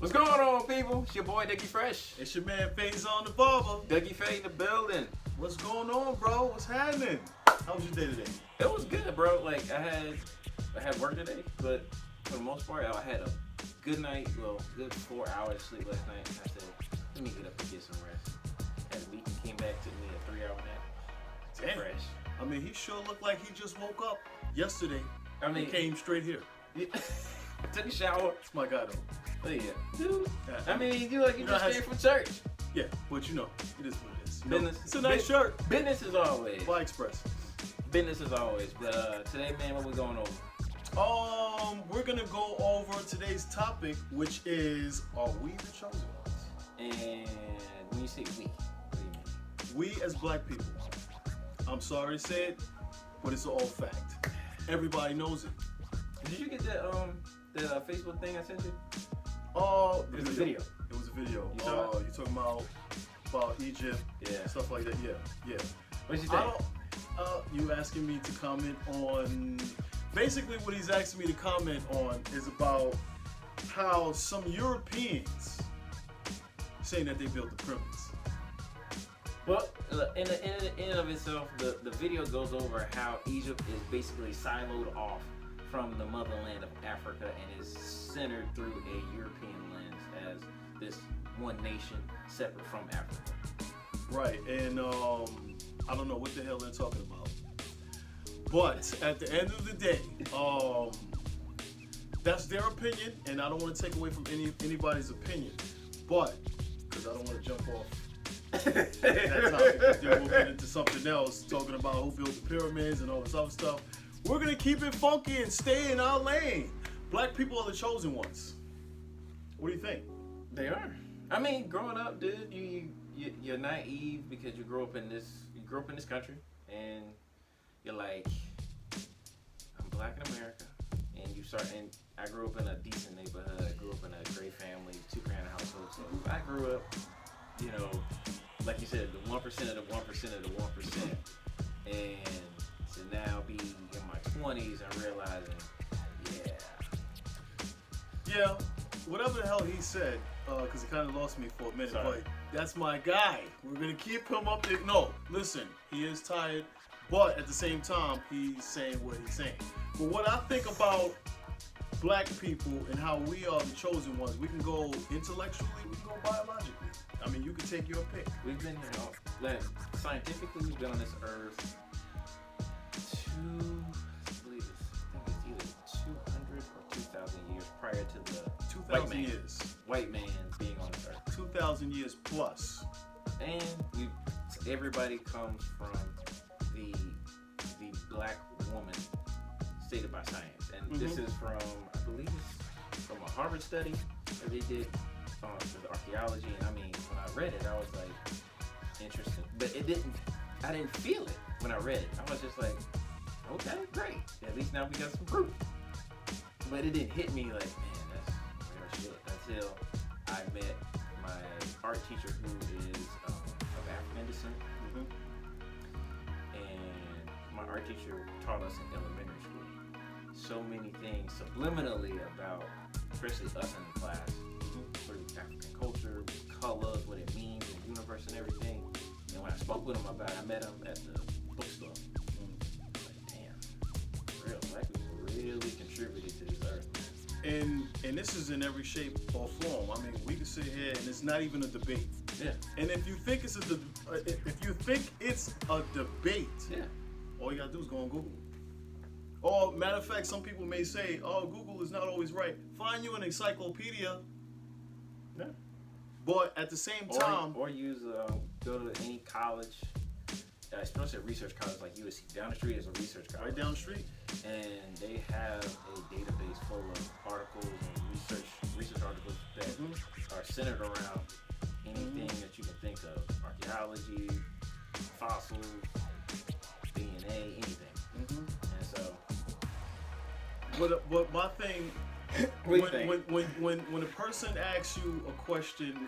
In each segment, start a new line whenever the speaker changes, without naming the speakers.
What's going on, people? It's your boy Dougie Fresh.
It's your man Faison the Barber.
Dougie Faye in the building.
What's going on, bro? What's happening? How was your day today?
It was good, bro. Like I had work today, but for the most part, I had a good night. Well, good 4 hours sleep last night. I said, let me get up and get some rest. Had a meeting, came back, took me a 3-hour nap.
Damn.
Fresh.
I mean, he sure looked like he just woke up yesterday.
I mean,
he came straight here.
Took a shower.
That's my guy, though.
Oh yeah, dude.
Yeah.
I mean, you just came from church.
Yeah, but you know, it is what it is.
Business.
It's a nice shirt.
Business is always.
Fly Express.
Business is always. But today, man, what we going over?
We're gonna go over today's topic, which is, are we the chosen ones?
And when you say we, what do you mean?
We as black people. I'm sorry to say it, but it's all fact. Everybody knows it.
Did you get that Facebook thing I sent you?
Oh,
It was a video.
It was a video.
You saw it?
You talking about Egypt,
Yeah.
stuff like that. Yeah.
What you
I
think?
don't. You asking me to comment on? Basically, what he's asking me to comment on is about how some Europeans saying that they built the pyramids.
Well, in and of itself, the video goes over how Egypt is basically siloed off from the motherland of Africa and is centered through a European lens as this one nation separate from Africa.
Right, and I don't know what the hell they're talking about. But at the end of the day, that's their opinion, and I don't want to take away from anybody's opinion. But, because I don't want to jump off that topic, because then we'll get into something else, talking about who built the pyramids and all this other stuff. We're going to keep it funky and stay in our lane. Black people are the chosen ones. What do you think?
They are. I mean, growing up, dude, you're naive because you grew up in this country, and you're like, I'm black in America, and I grew up in a decent neighborhood. I grew up in a great family, 2-parent household. So I grew up, like you said, the 1% of the 1% of the 1%, and to now be in my 20s and realizing,
Yeah, whatever the hell he said, because he kind of lost me for a minute,
Sorry.
but that's my guy. We're going to keep him up there. No, listen, he is tired, but at the same time, he's saying what he's saying. But what I think about black people and how we are the chosen ones, we can go intellectually, we can go biologically. I mean, you can take your pick.
we've been here, like, scientifically, we've been on this earth I think it's either 200 or 2,000 years prior to the
2,000 years.
white man being on this earth.
2,000 years plus.
And everybody comes from the black woman stated by science. And this is from, I believe it's from a Harvard study that they did with archaeology. And I mean, when I read it, I was like, interesting. But I didn't feel it when I read it. I was just like, okay, great. At least now we got some proof. But it didn't hit me like, man, that's real shit. Until I met my art teacher who is of African descent. And my art teacher taught us in elementary school so many things subliminally about, especially us in the class, for African culture, colors, what it means, the universe and everything. And when I spoke with him about it, I met him at the bookstore. Like, damn, real black people really contributed to this earth, man.
And this is in every shape or form. I mean, we can sit here and it's not even a debate.
Yeah.
And if you think it's a debate,
Yeah.
all you gotta do is go on Google. Or matter of fact, some people may say, "Oh, Google is not always right." Find you an encyclopedia.
Yeah.
But at the same time,
Or use go to any college, especially a research college like USC. Down the street is a research college.
right down the street.
And they have a database full of articles and research articles that are centered around anything that you can think of: archaeology, fossils, DNA, anything. And so,
But my thing,
What do you think?
when a person asks you a question,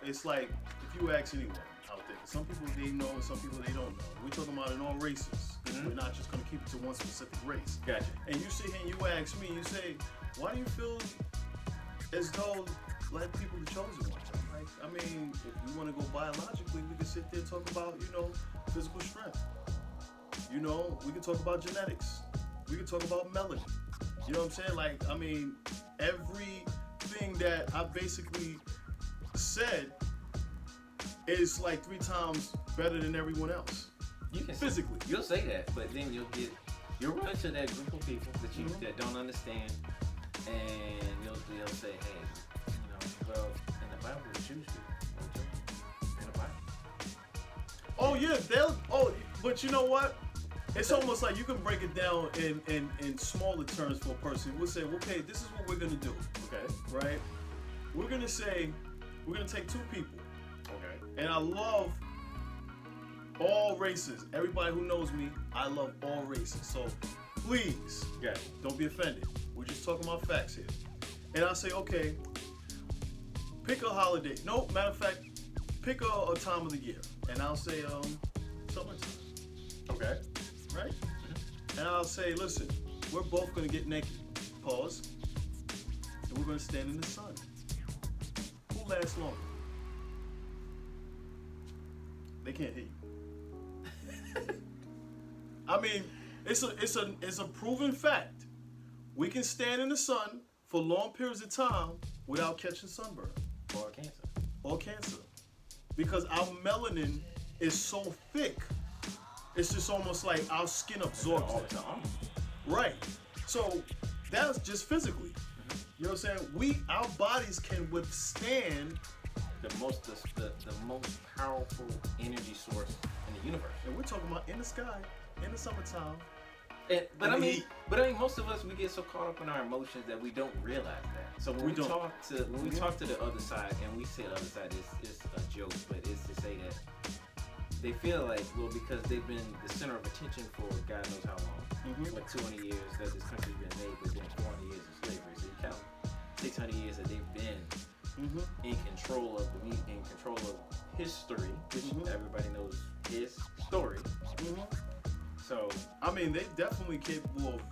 it's like if you ask anyone out there. Some people they know, and some people they don't know. We're talking about in all races. We're not just gonna keep it to one specific race.
Gotcha.
And you sit here and you ask me, you say, why do you feel as though black people the chosen ones. I'm like, I mean, if you want to go biologically, we can sit there and talk about, physical strength. We can talk about genetics. We can talk about melanin. You know what I'm saying? Like, I mean, everything that I basically said is like 3 times better than everyone else.
You can
physically.
You'll say that, but then you'll run to that group of people that don't understand, and they'll say, hey, well, in the Bible we choose people. In the Bible.
Oh yeah, but you know what? It's almost like you can break it down in smaller terms for a person. We'll say, okay, this is what we're gonna do.
Okay.
Right? We're gonna take 2 people.
Okay.
And I love all races. Everybody who knows me, I love all races. So please, don't be offended. We're just talking about facts here. And I say, okay, pick a holiday. No, matter of fact, pick a time of the year. And I'll say summertime.
Okay.
Right? And I'll say, listen, we're both gonna get naked. Pause. And we're gonna stand in the sun. Who lasts longer? They can't hear you. I mean, it's a proven fact. We can stand in the sun for long periods of time without catching sunburn
or cancer.
Because our melanin is so thick, it's just almost like our skin absorbs it. Right. So that's just physically. You know what I'm saying? Our bodies can withstand
the most powerful energy source in the universe.
And we're talking about in the sky, in the summertime.
But I mean, most of us, we get so caught up in our emotions that we don't realize that. So when we talk to the other side, and we say the other side is a joke, but it's to say that they feel like, well, because they've been the center of attention for God knows how long, like 200 years that this country's been made, but then 400 years of slavery. So you count 600 years that they've been in control of history, which everybody knows his story. So
I mean, they definitely capable of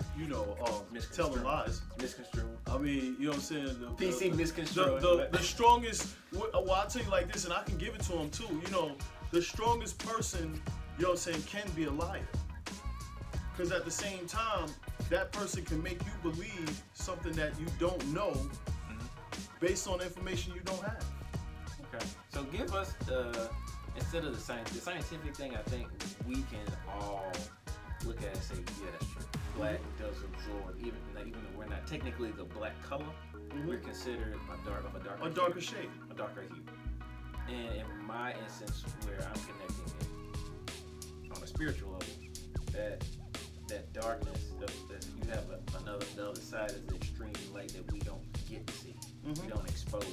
telling lies.
Misconstrued.
I mean, you know what I'm saying?
PC misconstrued.
The strongest. Well, I'll tell you like this, and I can give it to them too. The strongest person, you know what I'm saying, can be a liar. Because at the same time, that person can make you believe something that you don't know, based on information you don't have.
Okay. So give us instead of the scientific thing, I think we can all look at it and say, yeah, that's true. Black does absorb, even though we're not technically the black color, we're considered a darker shade, a darker hue. And in my instance, where I'm connecting it on a spiritual level, that darkness, you have the other side is the extreme light that we don't get to see, we don't expose.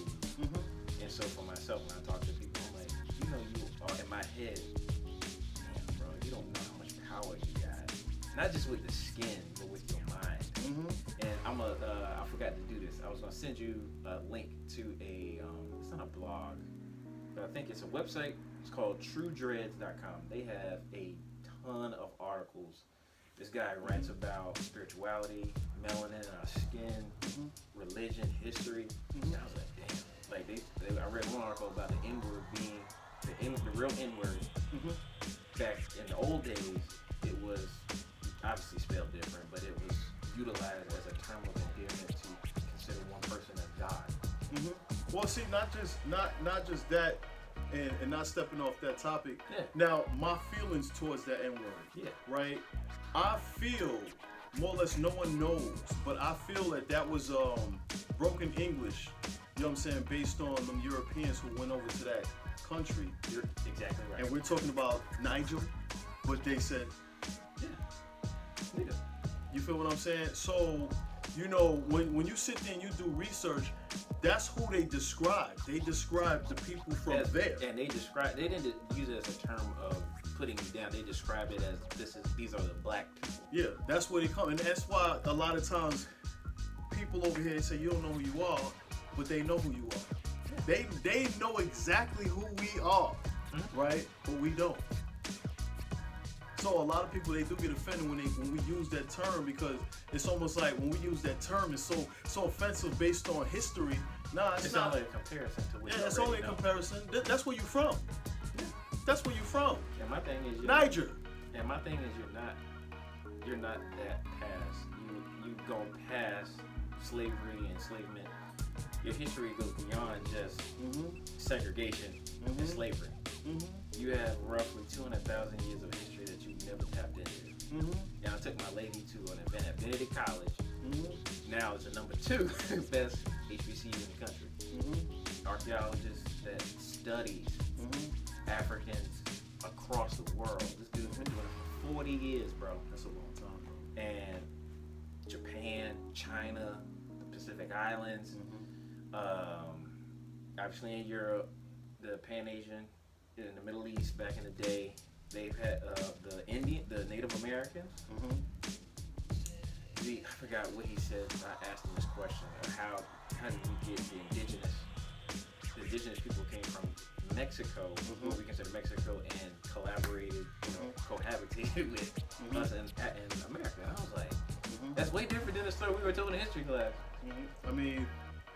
And so for myself, when I talk to people, I'm like, you are in my head, man, bro, you don't know how much power you got. Not just with the skin, but with your mind. And I forgot to do this. I was gonna send you a link to it's not a blog, but I think it's a website. It's called TrueDreads.com. They have a ton of articles. This guy writes about spirituality, melanin in our skin, religion, history. And I was like, damn. Like I read one article about the N-word being the real N-word. Back in the old days, it was obviously spelled different, but it was utilized as a term of endearment to consider one person as God.
Well, see, not just that, and not stepping off that topic.
Yeah.
Now, my feelings towards that N-word. Right. I feel more or less no one knows, but I feel that was broken English. You know what I'm saying? Based on them Europeans who went over to that country.
You're exactly right.
And we're talking about Nigel, but they said,
yeah.
You feel what I'm saying? So, when you sit there and you do research, that's who they describe. They describe the people from there.
And they didn't use it as a term of putting you down. They describe it as these are the black people.
Yeah, that's where they come. And that's why a lot of times people over here say you don't know who you are, but they know who you are. They know exactly who we are, right? But we don't. So a lot of people, they do get offended when we use that term, because it's almost like when we use that term, it's so offensive based on history Nah, it's not.
only a comparison to what
Yeah,
you
it's
already
only a
know.
comparison. That's where you from. That's where you from.
And my thing is,
Niger.
And my thing is, you're not that past. You go past slavery and enslavement. Your history goes beyond just segregation and slavery. You have roughly 200,000 years of history that you never tapped into. And I took my lady to an event at Benedict College. Now it's the number 2 best HBCU in the country. Archaeologist that studies Africans across the world. This dude's been doing it for 40 years, bro.
That's a long time, bro.
And Japan, China, the Pacific Islands, obviously in Europe, the Pan-Asian, in the Middle East back in the day, they've had the Native Americans. I forgot what he said. I asked him this question: how did we get the indigenous people came from Mexico, what we consider Mexico, and collaborated, cohabitated with us in America. And I was like, that's way different than the story we were told in history class.
I mean,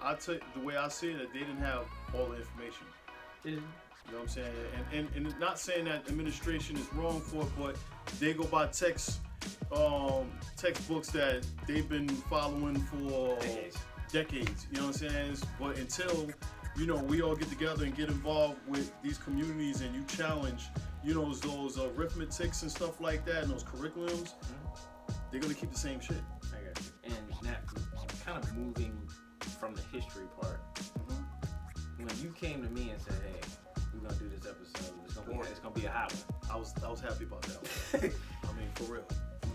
the way I see it, they didn't have all the information. You know what I'm saying? And not saying that administration is wrong for it, but they go by textbooks that they've been following for decades. You know what I'm saying? But until we all get together and get involved with these communities, and you challenge, those arithmetics and stuff like that, and those curriculums, they're gonna keep the same shit.
I got you. And that kind of moving from the history part. When you came to me and said, "Hey, we're gonna do this episode. It's gonna be a hot one,"
I was happy about that one. I mean, for real.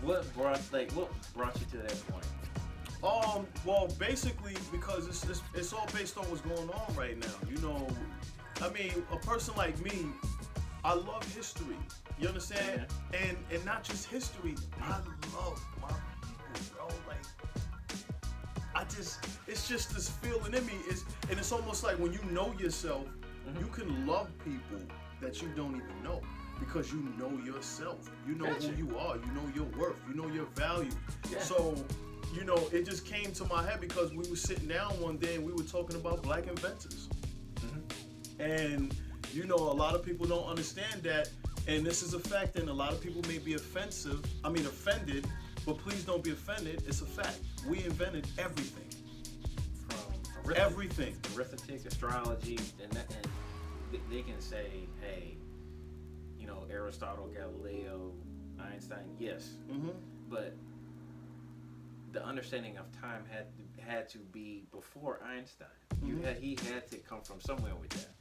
What brought you to that point?
Well, basically because it's all based on what's going on right now. I mean, a person like me, I love history. You understand? And not just history. I love my people, bro. Like, it's just this feeling in me. And it's almost like when you know yourself, you can love people that you don't even know. Because you know yourself. You know who you are. You know your worth. You know your value. Yeah. So, it just came to my head because we were sitting down one day and we were talking about black inventors. And, a lot of people don't understand that. And this is a fact, and a lot of people may be offended, but please don't be offended. It's a fact. We invented everything.
From
everything.
Arithmetic, astrology, and they can say, hey, Aristotle, Galileo, Einstein, yes. But the understanding of time had to be before Einstein. He had to come from somewhere with that.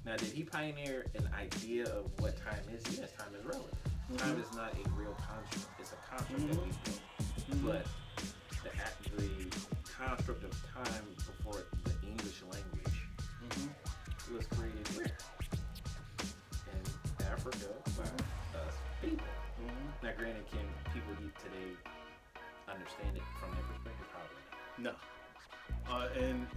Now, did he pioneer an idea of what time is? Yes, time is relative. Time is not a real construct. It's a construct that we built. But the construct of time before the English language was created where? In Africa by us people. Now, granted, can people today understand it from their perspective? Probably not.
No.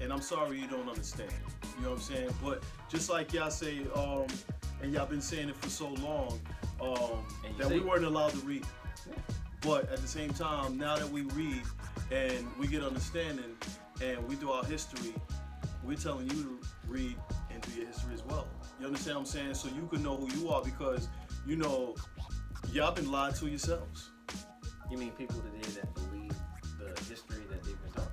And I'm sorry you don't understand. You know what I'm saying? But just like y'all say, and y'all been saying it for so long, that we weren't allowed to read.
Yeah.
But at the same time, now that we read and we get understanding and we do our history, we're telling you to read and do your history as well. You understand what I'm saying? So you can know who you are because, y'all been lied to yourselves.
You mean people today that believe the history that they've been taught?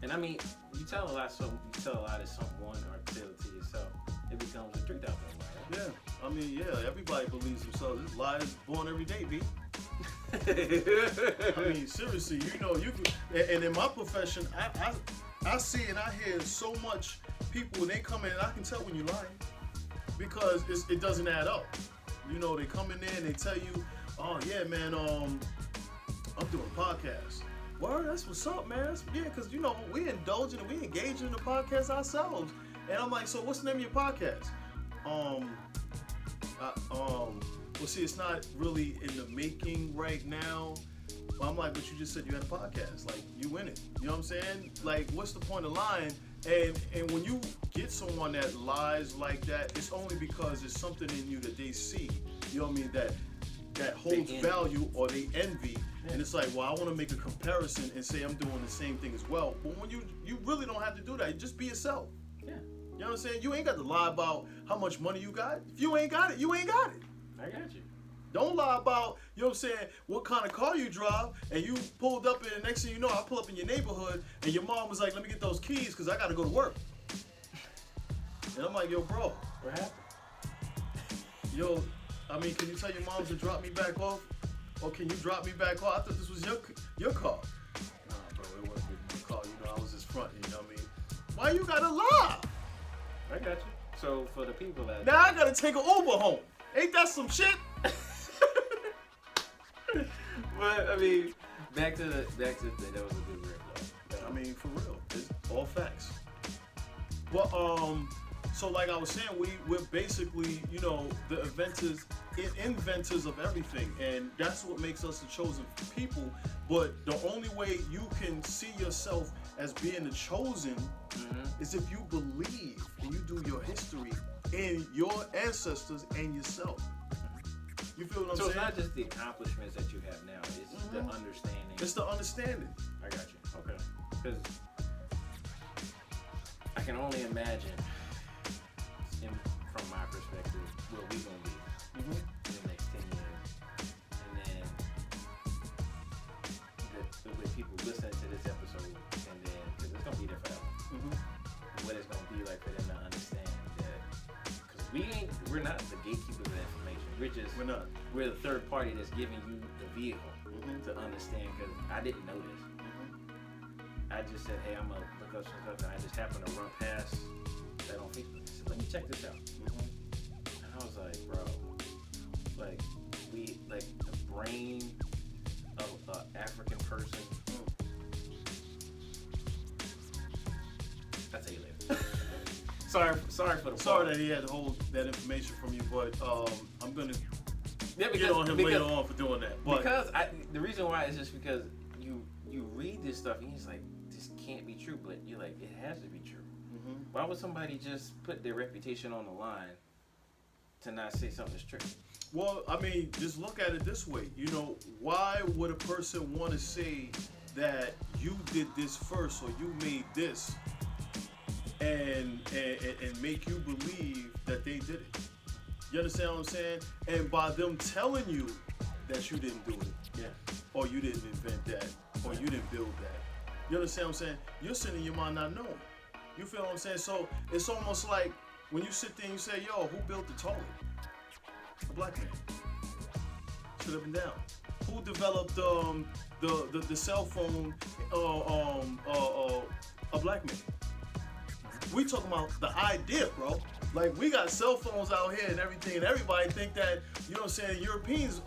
And I mean, you tell a lot of someone or tell it to yourself, it becomes a truth out there, right?
Yeah. I mean, everybody believes themselves. This lie is born every day, B. I mean, seriously, you can, and in my profession, I see and I hear so much people when they come in, and I can tell when you're lying because it doesn't add up. They come in there and they tell you, oh yeah, man, I'm doing a podcast. Word, that's what's up, man. Yeah, because we indulging and we engaging in the podcast ourselves. And I'm like, so what's the name of your podcast? Well, see, it's not really in the making right now. I'm like, but you just said you had a podcast. Like, you in it. You know what I'm saying? Like, what's the point of lying? And when you get someone that lies like that, it's only because there's something in you that they see. You know what I mean? That holds value or they envy. And it's like, well, I want to make a comparison and say I'm doing the same thing as well. But when you really don't have to do that. You just be yourself.
Yeah.
You know what I'm saying? You ain't got to lie about how much money you got. If you ain't got it, you ain't got it.
I got you.
Don't lie about, you know what I'm saying, what kind of car you drive, and you pulled up and the next thing you know, I pull up in your neighborhood, and your mom was like, let me get those keys, because I got to go to work. And I'm like, yo, bro.
What happened?
Yo, I mean, can you tell your mom to drop me back off? Or can you drop me back off? I thought this was your car. Nah, bro, it wasn't my car. You know, I was just fronting, you know what I mean? Why you got to lie?
I got you. So, for the people that...
Now I got to take an Uber home. Ain't that some shit?
But, I mean, back to the thing. That was a good rip, though.
I mean, for real. It's all facts. But, so like I was saying, we're basically, you know, the inventors of everything, and that's what makes us the chosen people. But the only way you can see yourself as being the chosen is if you believe and you do your history in your ancestors and yourself. You feel what I'm saying?
So it's not just the accomplishments that you have now; it's the understanding.
It's the understanding.
I got you. Okay, because I can only imagine, from my perspective, where we gonna be in the next 10 years, and then the way people listen to this episode, and then because it's gonna be there forever. What it's gonna be like for them to understand that, because we're not the gatekeepers of information. We're the third party that's giving you the vehicle to understand. Because I didn't know this. I just said, hey, I'm gonna look up some stuff, and I just happened to run past that on Facebook. I said, let me check this out. And I was like, bro, like the brain of an African person. I'll tell you later. Sorry for the
Sorry that he had to hold that information from you, but I'm gonna get on him later on for doing that. But
because the reason why is just because you read this stuff and he's like, this can't be true, but you're like, it has to be true. Why would somebody just put their reputation on the line to not say something's true?
Well, I mean, just look at it this way. You know, why would a person want to say that you did this first or you made this and make you believe that they did it? You understand what I'm saying? And by them telling you that you didn't do it, or you didn't invent that, or you didn't build that, you understand what I'm saying? You're sitting in your mind not knowing. You feel what I'm saying? So it's almost like when you sit there and you say, yo, who built the toilet? A black man. Sit up and down. Who developed the cell phone? A black man. We talking about the idea, bro. Like, we got cell phones out here and everything, and everybody think that, you know what I'm saying, Europeans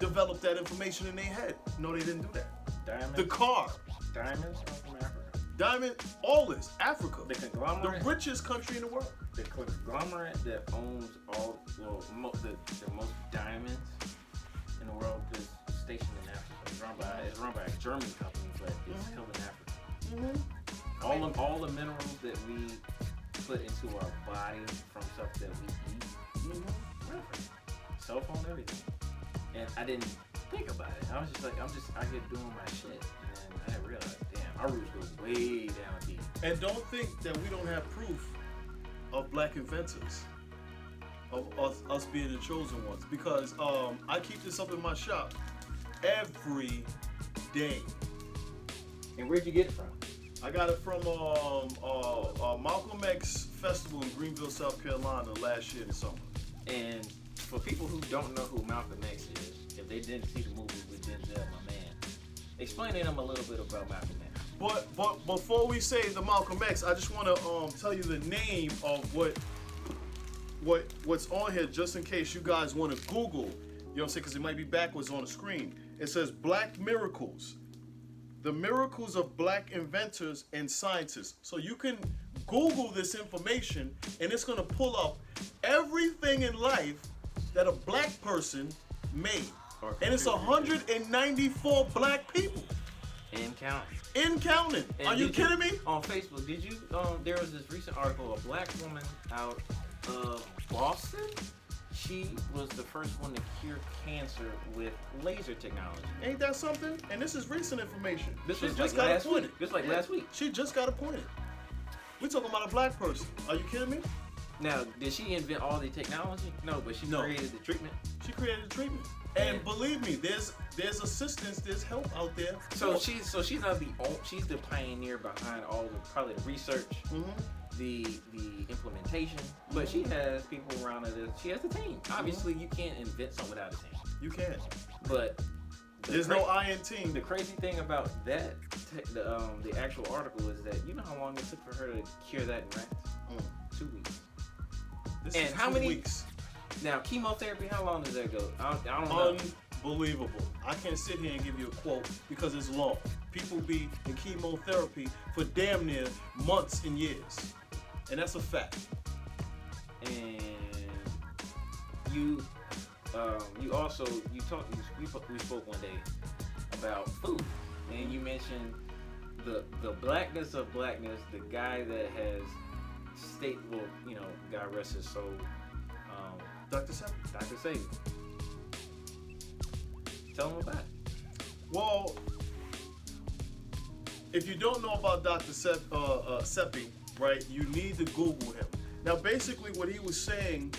developed that information in their head. No, they didn't do that.
Diamonds.
The car.
Diamonds are from Africa.
Diamond, all this, Africa.
The conglomerate.
The richest country in the world.
The conglomerate that owns the most diamonds in the world is stationed in Africa. It's run by a German company, but it's held in Africa. All the minerals that we put into our body from stuff that we eat, cell phone, everything. And I didn't think about it. I was just like, I'm just out here doing my shit. And I didn't realize, damn, our roots go way down deep.
And don't think that we don't have proof of black inventors, of us being the chosen ones. Because I keep this up in my shop every day.
And where'd you get it from?
I got it from Malcolm X Festival in Greenville, South Carolina last year in the summer.
And for people who don't know who Malcolm X is, if they didn't see the movie with Denzel, my man, explain to them a little bit about Malcolm X.
But before we say the Malcolm X, I just want to tell you the name of what's on here, just in case you guys want to Google. You know what I'm saying? Because it might be backwards on the screen. It says Black Miracles. The miracles of black inventors and scientists. So you can Google this information and it's going to pull up everything in life that a black person made. And it's 194 black people.
And counting.
In counting.
And
are you kidding me?
On Facebook, did you, there was this recent article, a black woman out of Boston, she was the first one to cure cancer with laser technology.
Ain't that something? And this is recent information.
This
She
was
just
like
got
last
appointed.
week. This like last week.
She just got appointed. We talking about a black person. Are you kidding me?
Now, did she invent all the technology? No, but she created the treatment.
She created a treatment. And believe me, there's assistance, there's help out there.
So she's not she's the pioneer behind all the probably the research, the implementation. But she has people around her. She has a team. Obviously, you can't invent something without a team.
You can't.
But
there's no I in team.
The crazy thing about that, the actual article is that you know how long it took for her to cure that in rats? 2 weeks.
This
and
is
how
2
many
weeks?
Now chemotherapy, how long does that go? I don't know.
Unbelievable. I can't sit here and give you a quote because it's long. People be in chemotherapy for damn near months and years, and that's a fact.
And you also we spoke one day about food, and you mentioned the blackness of blackness. The guy that has God rest his soul.
Dr. Sebi.
Dr. Sebi. Tell him about it.
Well, if you don't know about Dr. Sebi, right, you need to Google him. Now, basically, what he was saying,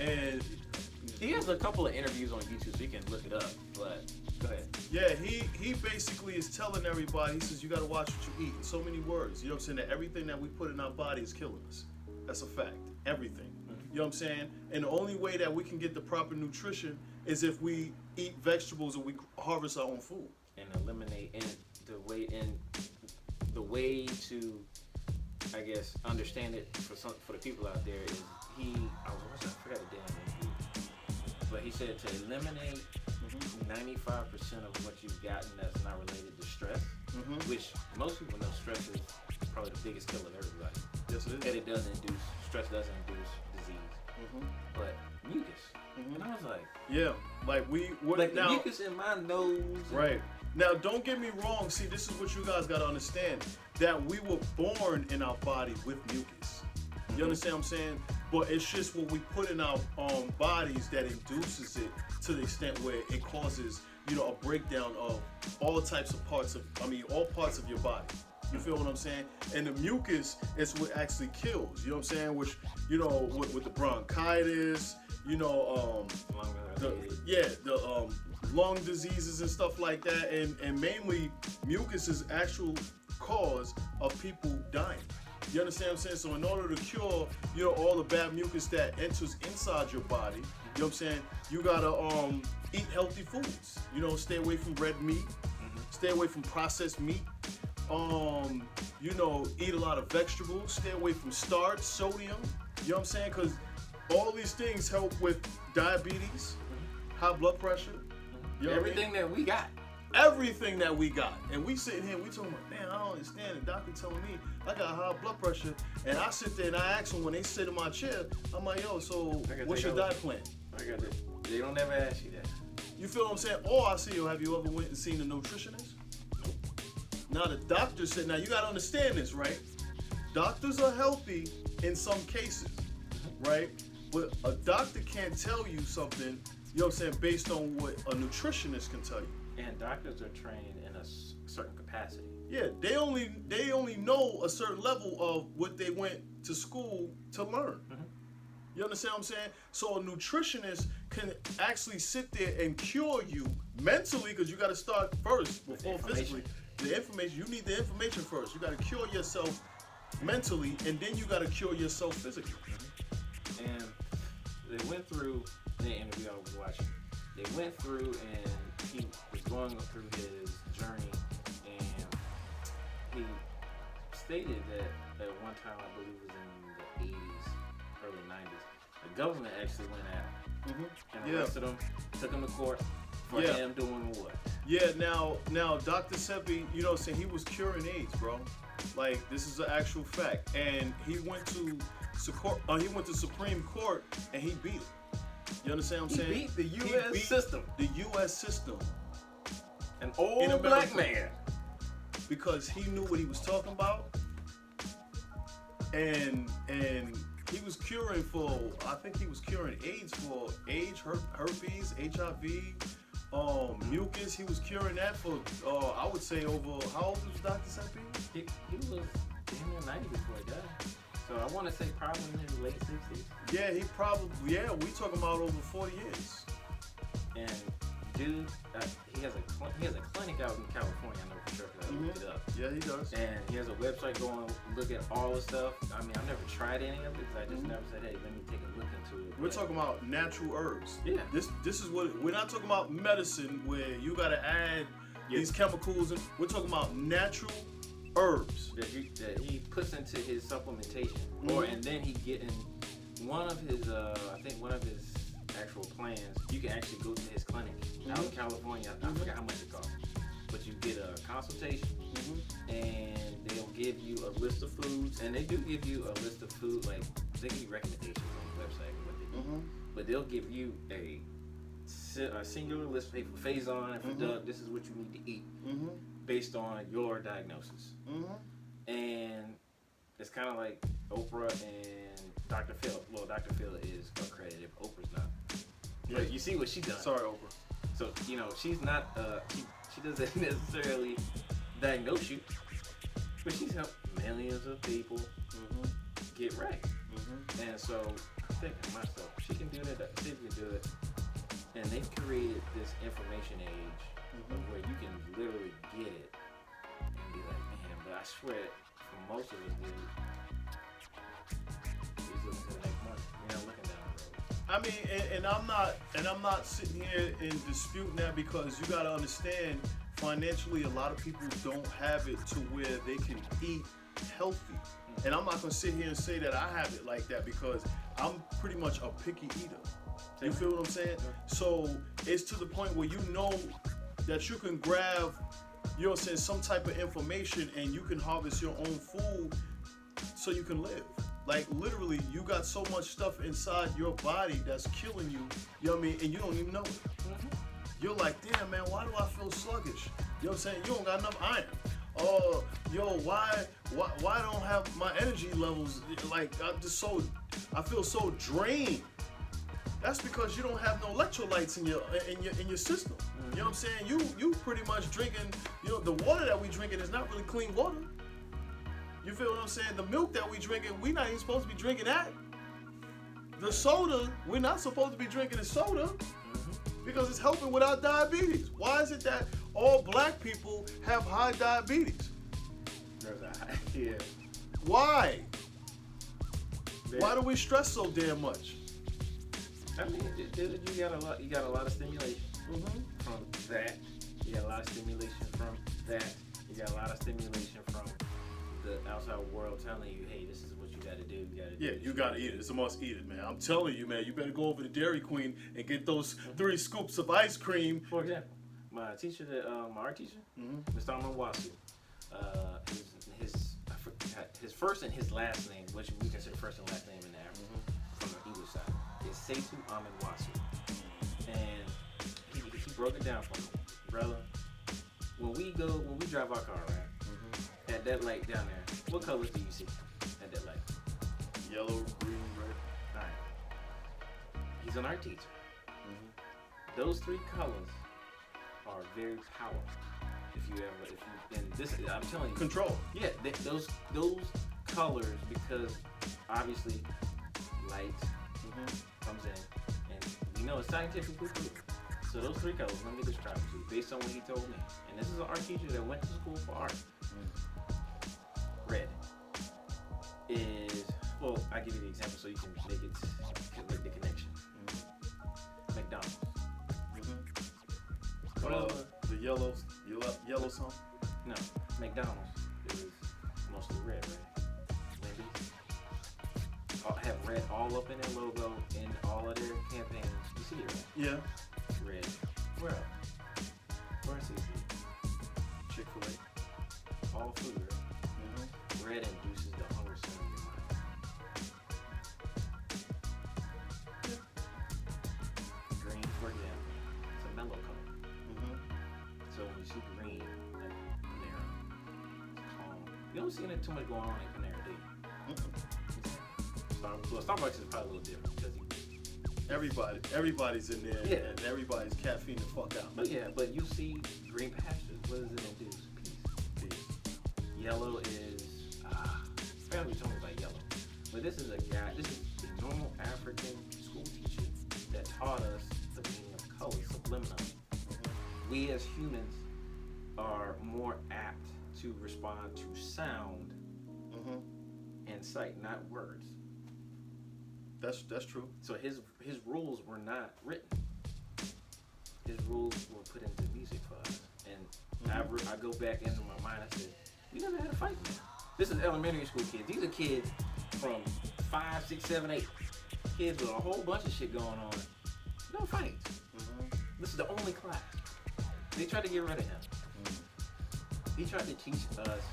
and
he has a couple of interviews on YouTube, so you can look it up. But go ahead.
Yeah, he basically is telling everybody. He says you got to watch what you eat. In so many words, you know what I'm saying? That everything that we put in our body is killing us. That's a fact. Everything. You know what I'm saying? And the only way that we can get the proper nutrition is if we eat vegetables and we harvest our own food.
And eliminate the way to, I guess, understand it for the people out there is I forgot the damn name, but he said to eliminate 95% of what you've gotten that's not related to stress, which most people know stress is probably the biggest killer of everybody.
Yes, it is.
And stress doesn't induce disease, but mucus. And I was like,
yeah, like
the mucus in my nose.
Right. Now, don't get me wrong. See, this is what you guys got to understand, that we were born in our body with mucus. You understand what I'm saying? But it's just what we put in our bodies that induces it to the extent where it causes, a breakdown of all parts of your body. You feel what I'm saying? And the mucus is what actually kills. You know what I'm saying? Which, with the bronchitis, the lung diseases and stuff like that. And mainly, mucus is actual cause of people dying. You understand what I'm saying? So in order to cure, all the bad mucus that enters inside your body, you know what I'm saying? You gotta eat healthy foods. Stay away from red meat, stay away from processed meat. Eat a lot of vegetables, stay away from starch, sodium. You know what I'm saying? Because all these things help with diabetes, high blood pressure.
Everything that we got.
Everything that we got. And we sitting here, we talking about, man, I don't understand. The doctor telling me I got high blood pressure. And I sit there and I ask them when they sit in my chair, I'm like, yo, so what's your diet plan?
I got it. They don't ever ask you that.
You feel what I'm saying? Or I see, have you ever went and seen a nutritionist? Now the doctor said, now you got to understand this, right? Doctors are healthy in some cases, right? But a doctor can't tell you something, you know what I'm saying, based on what a nutritionist can tell you.
And doctors are trained in a certain capacity.
Yeah, they only know a certain level of what they went to school to learn. You understand what I'm saying? So a nutritionist can actually sit there and cure you mentally, because you got to start first before physically. The information, you need the information first. You got to cure yourself mentally, and then you got to cure yourself physically.
And they went through the interview I was watching. They went through, and he was going through his journey, and he stated that at one time, I believe it was in the 80s, early 90s, the government actually went out and arrested him, took him to court for him doing what?
Yeah, now Dr. Sebi, you know what I'm saying, he was curing AIDS, bro. Like, this is an actual fact. And he went to Supreme Court and he beat it. You understand what I'm saying?
He beat the U.S. system.
The U.S. system.
An old black man.
Because he knew what he was talking about. And he was curing for, I think he was curing AIDS for AIDS, herpes, HIV, mucus. He was curing that for, I would say over, how old was Dr. Sepi?
He was in the 90s before he died. So I want to say probably in his late 60s.
Yeah, we talking about over 40 years.
And dude, he has a clinic out in California. I know for sure because I looked it up.
Yeah, he does.
And he has a website going look at all the stuff. I mean, I've never tried any of it because I just never said, hey, let me take a look into it.
We're talking about natural herbs.
Yeah.
This is what we're not talking about medicine where you gotta add these chemicals. We're talking about natural herbs
that he puts into his supplementation, and then he get in one of his I think one of his actual plans. You can actually go to his clinic out in California. I forgot how much it costs, but you get a consultation, and they'll give you a list of foods, and they do give you a list of food, like they give you recommendations on the website of what they do, but they'll give you a singular list for Faison and for Doug. This is what you need to eat based on your diagnosis, and it's kind of like Oprah and Dr. Phil. Well, Dr. Phil is accredited, but Oprah's not. Yeah, you see what she done.
Sorry, Oprah.
So she's not. She doesn't necessarily diagnose you, but she's helped millions of people get right. And so I'm thinking to myself, she can do that. See if we can do it. And they've created this information age where you can literally get it and be like, man. But I swear, for most of us, dude, he's looking to the next month. You're not looking down the road.
I mean, and I'm not sitting here and disputing that, because you got to understand, financially, a lot of people don't have it to where they can eat healthy. And I'm not gonna sit here and say that I have it like that, because I'm pretty much a picky eater. You feel what I'm saying? So it's to the point where you know that you can grab, you know what I'm saying, some type of information, and you can harvest your own food so you can live. Like literally, you got so much stuff inside your body that's killing you, you know what I mean, and you don't even know it. You're like, damn man, why do I feel sluggish? You know what I'm saying? You don't got enough iron. Oh, yo, why don't have my energy levels, like I feel so drained. That's because you don't have no electrolytes in your system. You know what I'm saying? You pretty much drinking, the water that we drinking is not really clean water. You feel what I'm saying? The milk that we drinking, we not even supposed to be drinking that. The soda, we're not supposed to be drinking the soda because it's helping with our diabetes. Why is it that all black people have high diabetes?
Yeah.
Why? Why do we stress so damn much?
I mean, dude, you got a lot of stimulation from that. You got a lot of stimulation from that. You got a lot of stimulation from the outside world telling you, hey, this is what you got to do.
You got to eat it. It's a must eat it, man. I'm telling you, man. You better go over to Dairy Queen and get those 3 scoops of ice cream.
For example, my teacher, my art teacher, Mr. Ahmed Wasu, his first and his last name, which we consider first and last name in Africa, from the English side, is Seitu Ahmed Wasu. And he broke it down for me. Brother, when we drive our car, right, at that light down there, what colors do you see at that light?
Yellow, green, red.
All right. He's an art teacher. Those 3 colors are very powerful. I'm telling you.
Control.
Yeah, those colors, because obviously light comes in, and we know it's scientifically proven. So those 3 colors, let me describe it to you based on what he told me. And this is an art teacher that went to school for art. Red is, well, I'll give you the example so you can make the connection. McDonald's.
The yellow song?
No, McDonald's is mostly red, right? Wendy's have red all up in their logo in all of their campaigns. You see it, right?
Yeah.
Red. Where else? Where's it?
Chick-fil-A.
All food, right? Red induces the hunger center in your mind. Green, for example, it's a mellow color. So when you see green, like Panera, it's calm. You don't see too much going on in Panera, do you? Starbucks, Well, Starbucks is probably a little different because
everybody's in there,
Yeah.
and everybody's caffeine the fuck out.
but you see green pastures. What does it induce? Peace. Yellow is family told me about yellow, but this is a guy. This is a normal African school teacher that taught us the meaning of color subliminally. We as humans are more apt to respond to sound and sight, not words.
That's true.
So his rules were not written. His rules were put into music for us. And I go back into my mind. I said, we never had a fight, man. This is elementary school kids. These are kids from 5, 6, 7, 8. Kids with a whole bunch of shit going on. No fights. This is the only class. They tried to get rid of him. He tried to teach us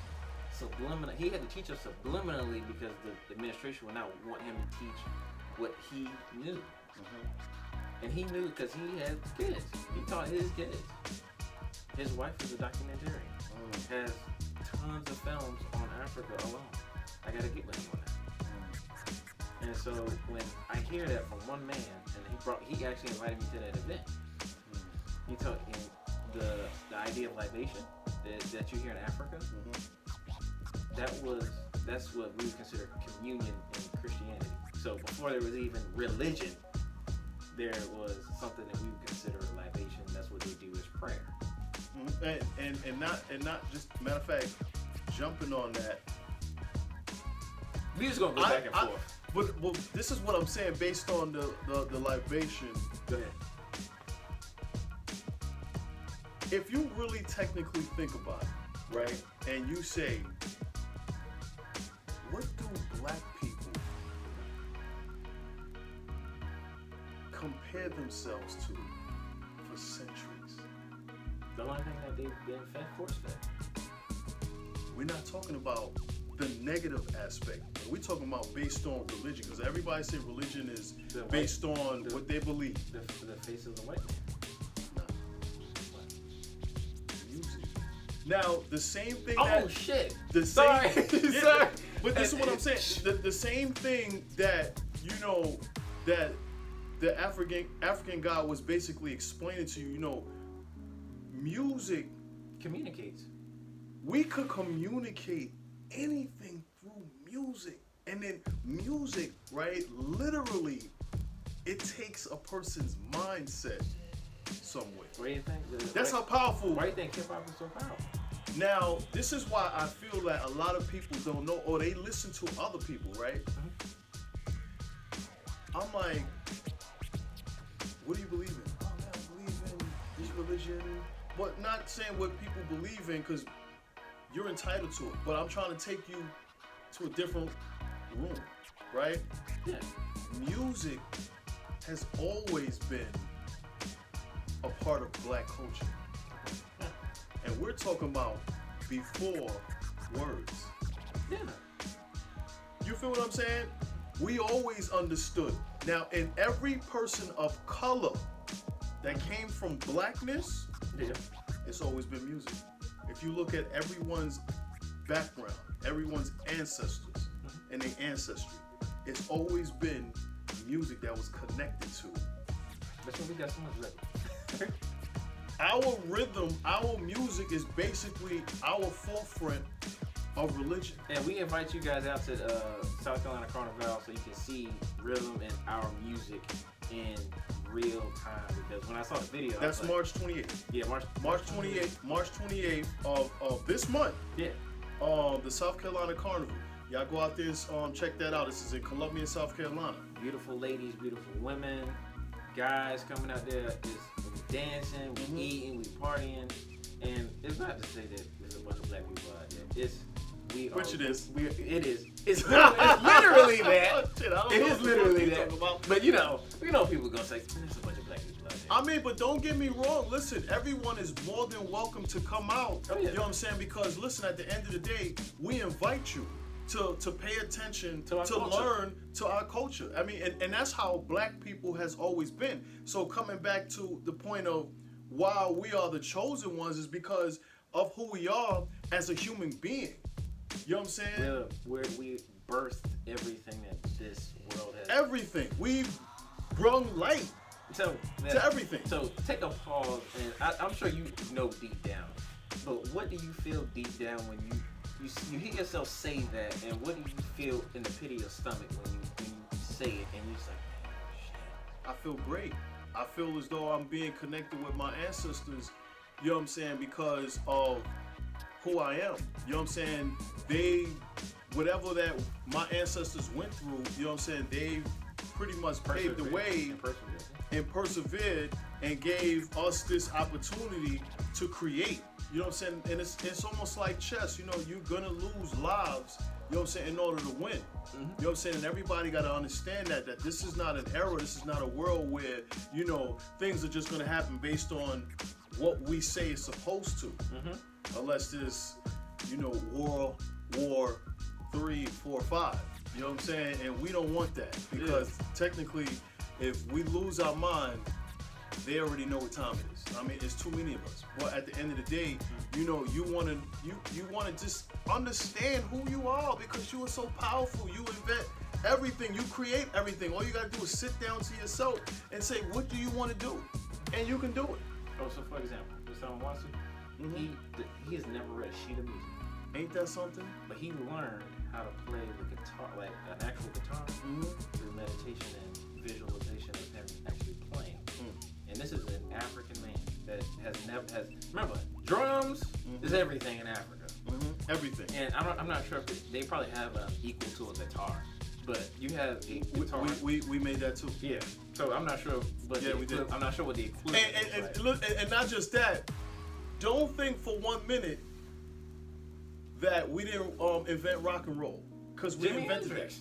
subliminal. He had to teach us subliminally because the administration would not want him to teach what he knew. And he knew because he had kids. He taught his kids. His wife is a documentarian. Has tons of films on Africa alone. I gotta get with him on that. And so when I hear that from one man, and he actually invited me to that event. He told him the idea of libation that you hear in Africa. That's what we would consider communion in Christianity. So before there was even religion, there was something that we would consider libation. That's what they do is prayer.
And not just, matter of fact, jumping on that.
We just gonna go back and forth.
But this is what I'm saying based on the libation.
Go ahead.
If you really technically think about it, right, and you say, what do black people compare themselves to for centuries?
The only thing that they've been force-fed.
We're not talking about the negative aspect. We're talking about based on religion, because everybody say religion is based on what they believe.
The face of the white man.
Music. Now, the same thing.
Oh shit!
Sorry.
Sorry.
But this is what I'm saying. The same thing that that the African God was basically explaining to you. Music
Communicates.
We could communicate anything through music, and then music, right? Literally, it takes a person's mindset somewhere.
What do you think?
That's how powerful.
Why do you think hip hop is so powerful?
Now, this is why I feel that a lot of people don't know, or they listen to other people, right? I'm like, what do you believe in? Oh man, I believe in this religion. But not saying what people believe in, because you're entitled to it. But I'm trying to take you to a different room, right?
Yeah.
Music has always been a part of black culture. And we're talking about before words.
Yeah.
You feel what I'm saying? We always understood. Now, in every person of color that came from blackness, it's always been music. If you look at everyone's background, everyone's ancestors and their ancestry, it's always been music that was connected to.
That's why we got so much rhythm.
Our rhythm, our music is basically our forefront of religion.
And we invite you guys out to South Carolina Carnival so you can see rhythm and our music in real time. Because when I saw the video,
that's
I was like,
March 28th.
Yeah,
March 28th of this month.
Yeah.
The South Carolina Carnival. Y'all go out there and check that out. This is in Columbia, South Carolina.
Beautiful ladies, beautiful women, guys coming out there. We dancing, we eating, we partying, and it's not to say that there's a bunch of black people out there.
Which it is.
It is. It's literally that.
Shit, I don't
It
know
is
what
literally
you're
that.
talking about.
But you know people gonna say there's a bunch of black people out there.
I mean, but don't get me wrong. Listen, everyone is more than welcome to come out.
Oh, yeah.
You know what I'm saying? Because listen, at the end of the day, we invite you to pay attention, to learn to our culture. I mean, and that's how black people has always been. So coming back to the point of why we are the chosen ones is because of who we are as a human being. You know what I'm saying?
We birthed everything that this world has.
Everything. We've brung light
So
to everything.
So take a pause, and I'm sure you know deep down, but what do you feel deep down when you hear yourself say that, and what do you feel in the pit of your stomach when you say it, and you're just like, oh, shit.
I feel great. I feel as though I'm being connected with my ancestors, you know what I'm saying, because of who I am. You know what I'm saying? Whatever that my ancestors went through, you know what I'm saying, they pretty much paved the way and persevered and gave us this opportunity to create. You know what I'm saying? And it's almost like chess. You know, you're gonna lose lives, you know what I'm saying, in order to win. You know what I'm saying? And everybody gotta understand that this is not an era, this is not a world where, you know, things are just gonna happen based on what we say it's supposed to. Unless there's, you know, World War 3, 4, 5. You know what I'm saying? And we don't want that, because technically, if we lose our mind, they already know what time it is. I mean, it's too many of us. But at the end of the day, you know, you wanna just understand who you are, because you are so powerful. You invent everything, you create everything. All you gotta do is sit down to yourself and say, what do you want to do? And you can do it.
Oh, so for example, Usama Wasu, he has never read a sheet of music.
Ain't that something?
But he learned how to play the guitar, like an actual guitar, through meditation and visualization of him actually playing. And this is an African man that remember, drums is everything in Africa.
Everything.
And I'm not sure if they probably have equal to a guitar, but you have a guitar.
We made that too.
Yeah. So I'm not sure, but
we did.
I'm not sure what the equivalent is.
Look, and not just that. Don't think for 1 minute that we didn't invent rock and roll, because we invented it.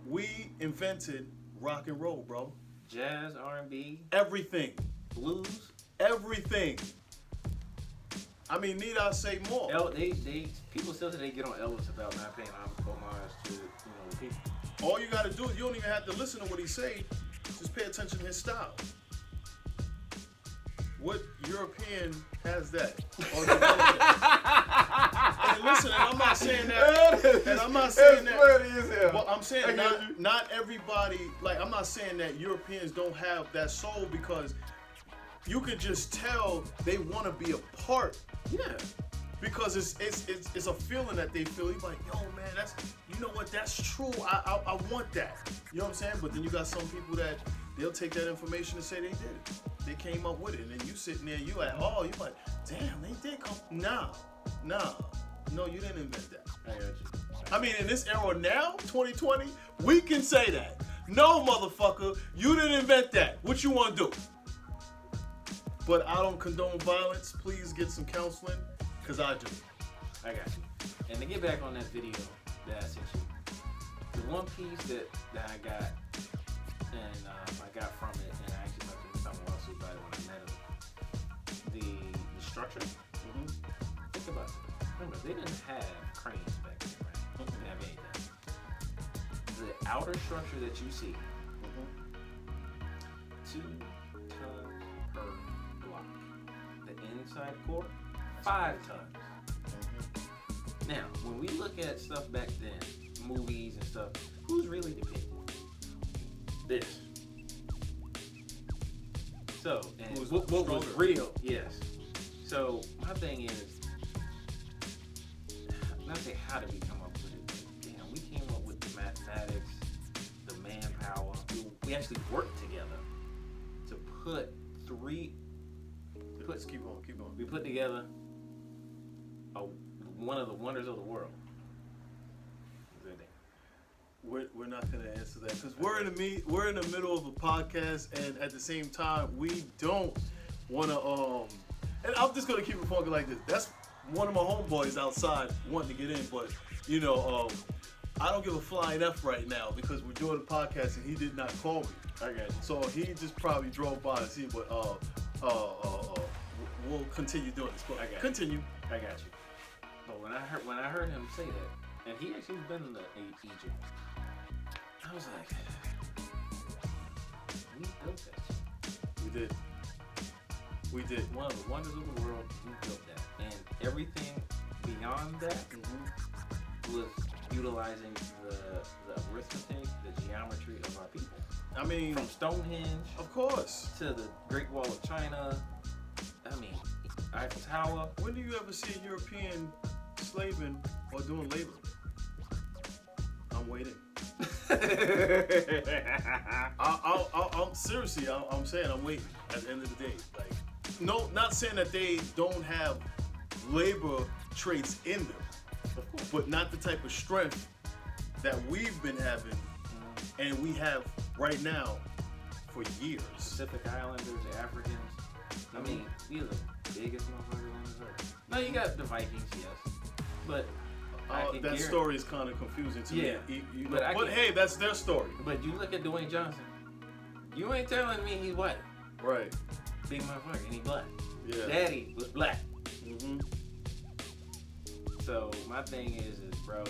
We invented rock and roll, bro.
Jazz, R&B,
everything,
blues,
everything. I mean, need I say more?
People still say they get on Elvis about not paying homage to, you know, the people.
All you gotta do is, you don't even have to listen to what he say. Just pay attention to his style. What European has that? Or and listen, and I'm not saying that. And I'm not saying that. But I'm saying not everybody. Like, I'm not saying that Europeans don't have that soul, because you could just tell they want to be a part.
Yeah.
Because it's a feeling that they feel. You're like, yo, man, that's, you know what? That's true. I want that. You know what I'm saying? But then you got some people that they'll take that information and say they did it. They came up with it, and then you sitting there, you like, oh, you like, damn, they did come. Nah, no, you didn't invent that.
I got you.
I mean, in this era now, 2020, we can say that. No, motherfucker, you didn't invent that. What you want to do? But I don't condone violence. Please get some counseling, because I do.
I got you. And to get back on that video that I sent you, the one piece that I got, and I got from it, and I actually talked to Usama Wasu about it when I met him, the structure. Think about it. Remember, they didn't have cranes back then, right? They didn't have anything. The outer structure that you see, 2 tons per block. The inside core, 5 tons. Now, when we look at stuff back then, movies and stuff, who's really depicted? This. So, and what was real? Yes. So, my thing is, not say how did we come up with it, but damn, we came up with the mathematics, the manpower. We actually worked together to put
Let's keep on.
We put together one of the wonders of the world.
We're not gonna answer that, because we're in the middle of a podcast, and at the same time we don't wanna and I'm just gonna keep it funky like this. That's one of my homeboys outside wanting to get in, but you know, I don't give a flying F right now, because we're doing a podcast and he did not call me.
I got you.
So he just probably drove by and see, but we'll continue doing this. But continue.
I got you. But when I heard him say that, and he actually been in Egypt, I was like, we built that.
We did.
One of the wonders of the world, we built that. And everything beyond that was utilizing the arithmetic, the geometry of our people.
I mean,
From Stonehenge
of course.
to the Great Wall of China. I mean, Eiffel Tower.
When do you ever see a European slaving or doing labor? I'm waiting. I'm seriously, I'm saying I'm waiting at the end of the day. Like, no, not saying that they don't have labor traits in them,
Of course.
but not the type of strength that we've been having and we have right now for years.
Pacific Islanders, the Africans. I mean, these are the biggest motherfuckers on this earth. Now you got the Vikings, yes, but
That story is kind of confusing to
Yeah,
me.
but
Hey, that's their story.
But you look at Dwayne Johnson. You ain't telling me he's white.
Right.
Big motherfucker, and he black.
Yeah.
Daddy was black.
Mm-hmm.
So my thing is bro,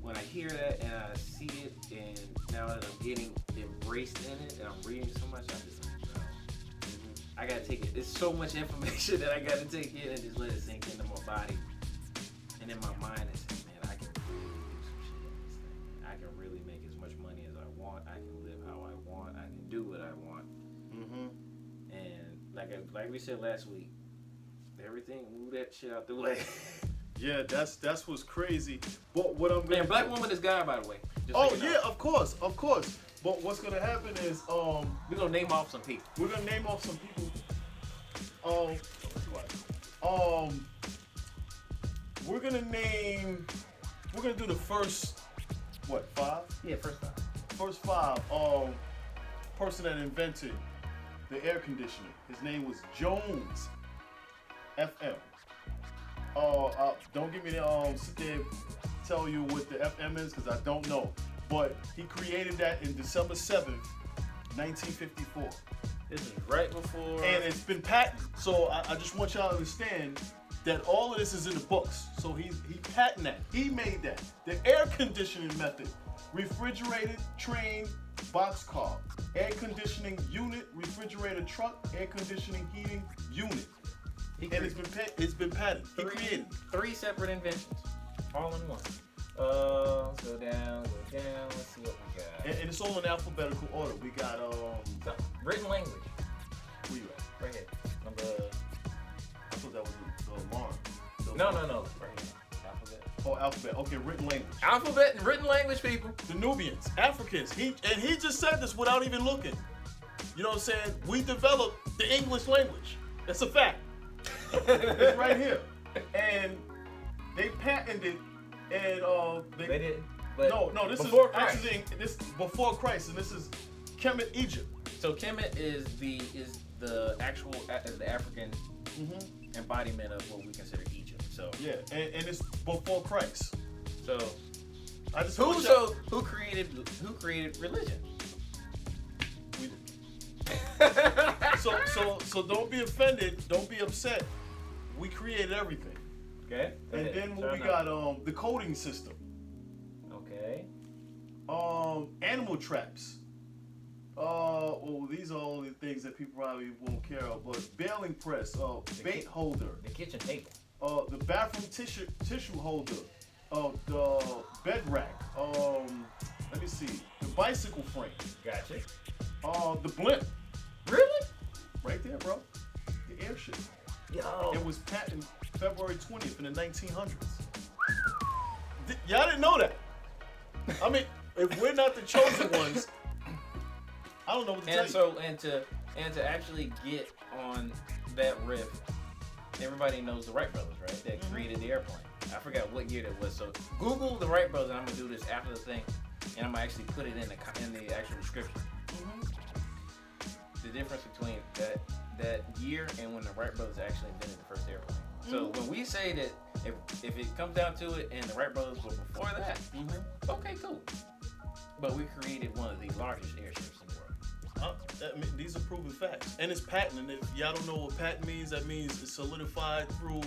when I hear that and I see it, and now that I'm getting embraced in it, and I'm reading so much, I just like, bro, I gotta take it. It's so much information that I gotta take in and just let it sink into my body. And in my mind, it's like, man, I can really do some shit in this thing. I can really make as much money as I want. I can live how I want. I can do what I want.
Mm-hmm.
And like we said last week, everything, move that shit out the way.
Yeah, that's what's crazy. But what I'm gonna
Man, black woman is God, by the way. Just
Oh
so you know.
yeah, of course. But what's gonna happen is
We're gonna name off some people.
we're gonna name off some people. We're gonna do the first 5?
Yeah, first time.
First 5. Person that invented the air conditioning. His name was Jones FM. Don't give me the sit there tell you what the FM is because I don't know. But he created that in December 7th, 1954.
This is right before.
And it's been patented. So I just want y'all to understand that all of this is in the books. So he patented that. He made that. The air conditioning method. Refrigerated train boxcar. Air conditioning unit, refrigerator truck, air conditioning heating unit. And it's been patented. He created it.
3 separate inventions, all in one. Let's go down. Let's see what we got.
And it's all in alphabetical order. We got
So, written language.
where you at?
Right here. Number.
I thought that was the alarm.
No. Right here. Alphabet.
Oh, alphabet. Okay, written language.
Alphabet and written language, people.
The Nubians, Africans. He just said this without even looking. You know what I'm saying? We developed the English language. That's a fact. It's right here. And they patented and
They didn't. But
no, this
before
is
Christ.
actually this before Christ, and this is Kemet, Egypt.
So Kemet is the actual the African embodiment of what we consider Egypt. So
Yeah, and it's before Christ.
so
I just
who created religion?
We did. So don't be offended, don't be upset. We created everything.
Okay.
And then what we got the coding system.
Okay.
Animal traps. Well, these are all the things that people probably won't care about. But baling press, bait holder,
The kitchen table.
the bathroom tissue holder, the bed rack. Let me see, the bicycle frame,
Gotcha.
the blimp,
Really?
right there, bro. The airship.
Yo.
It was patented February 20th in the 1900s. Y'all didn't know that. I mean, if we're not the chosen ones, I don't know what to tell
And
you.
so and to actually get on that riff, everybody knows the Wright brothers, right? That created the airplane. I forgot what year that was. So Google the Wright brothers, and I'm gonna do this after the thing, and I'm gonna actually put it in the actual description. The difference between that year and when the Wright brothers actually invented the first airplane. So when we say that if it comes down to it and the Wright brothers were before that, okay, cool. But we created one of the largest airships in the world.
These are proven facts, and it's patent. And if y'all don't know what patent means, that means it's solidified through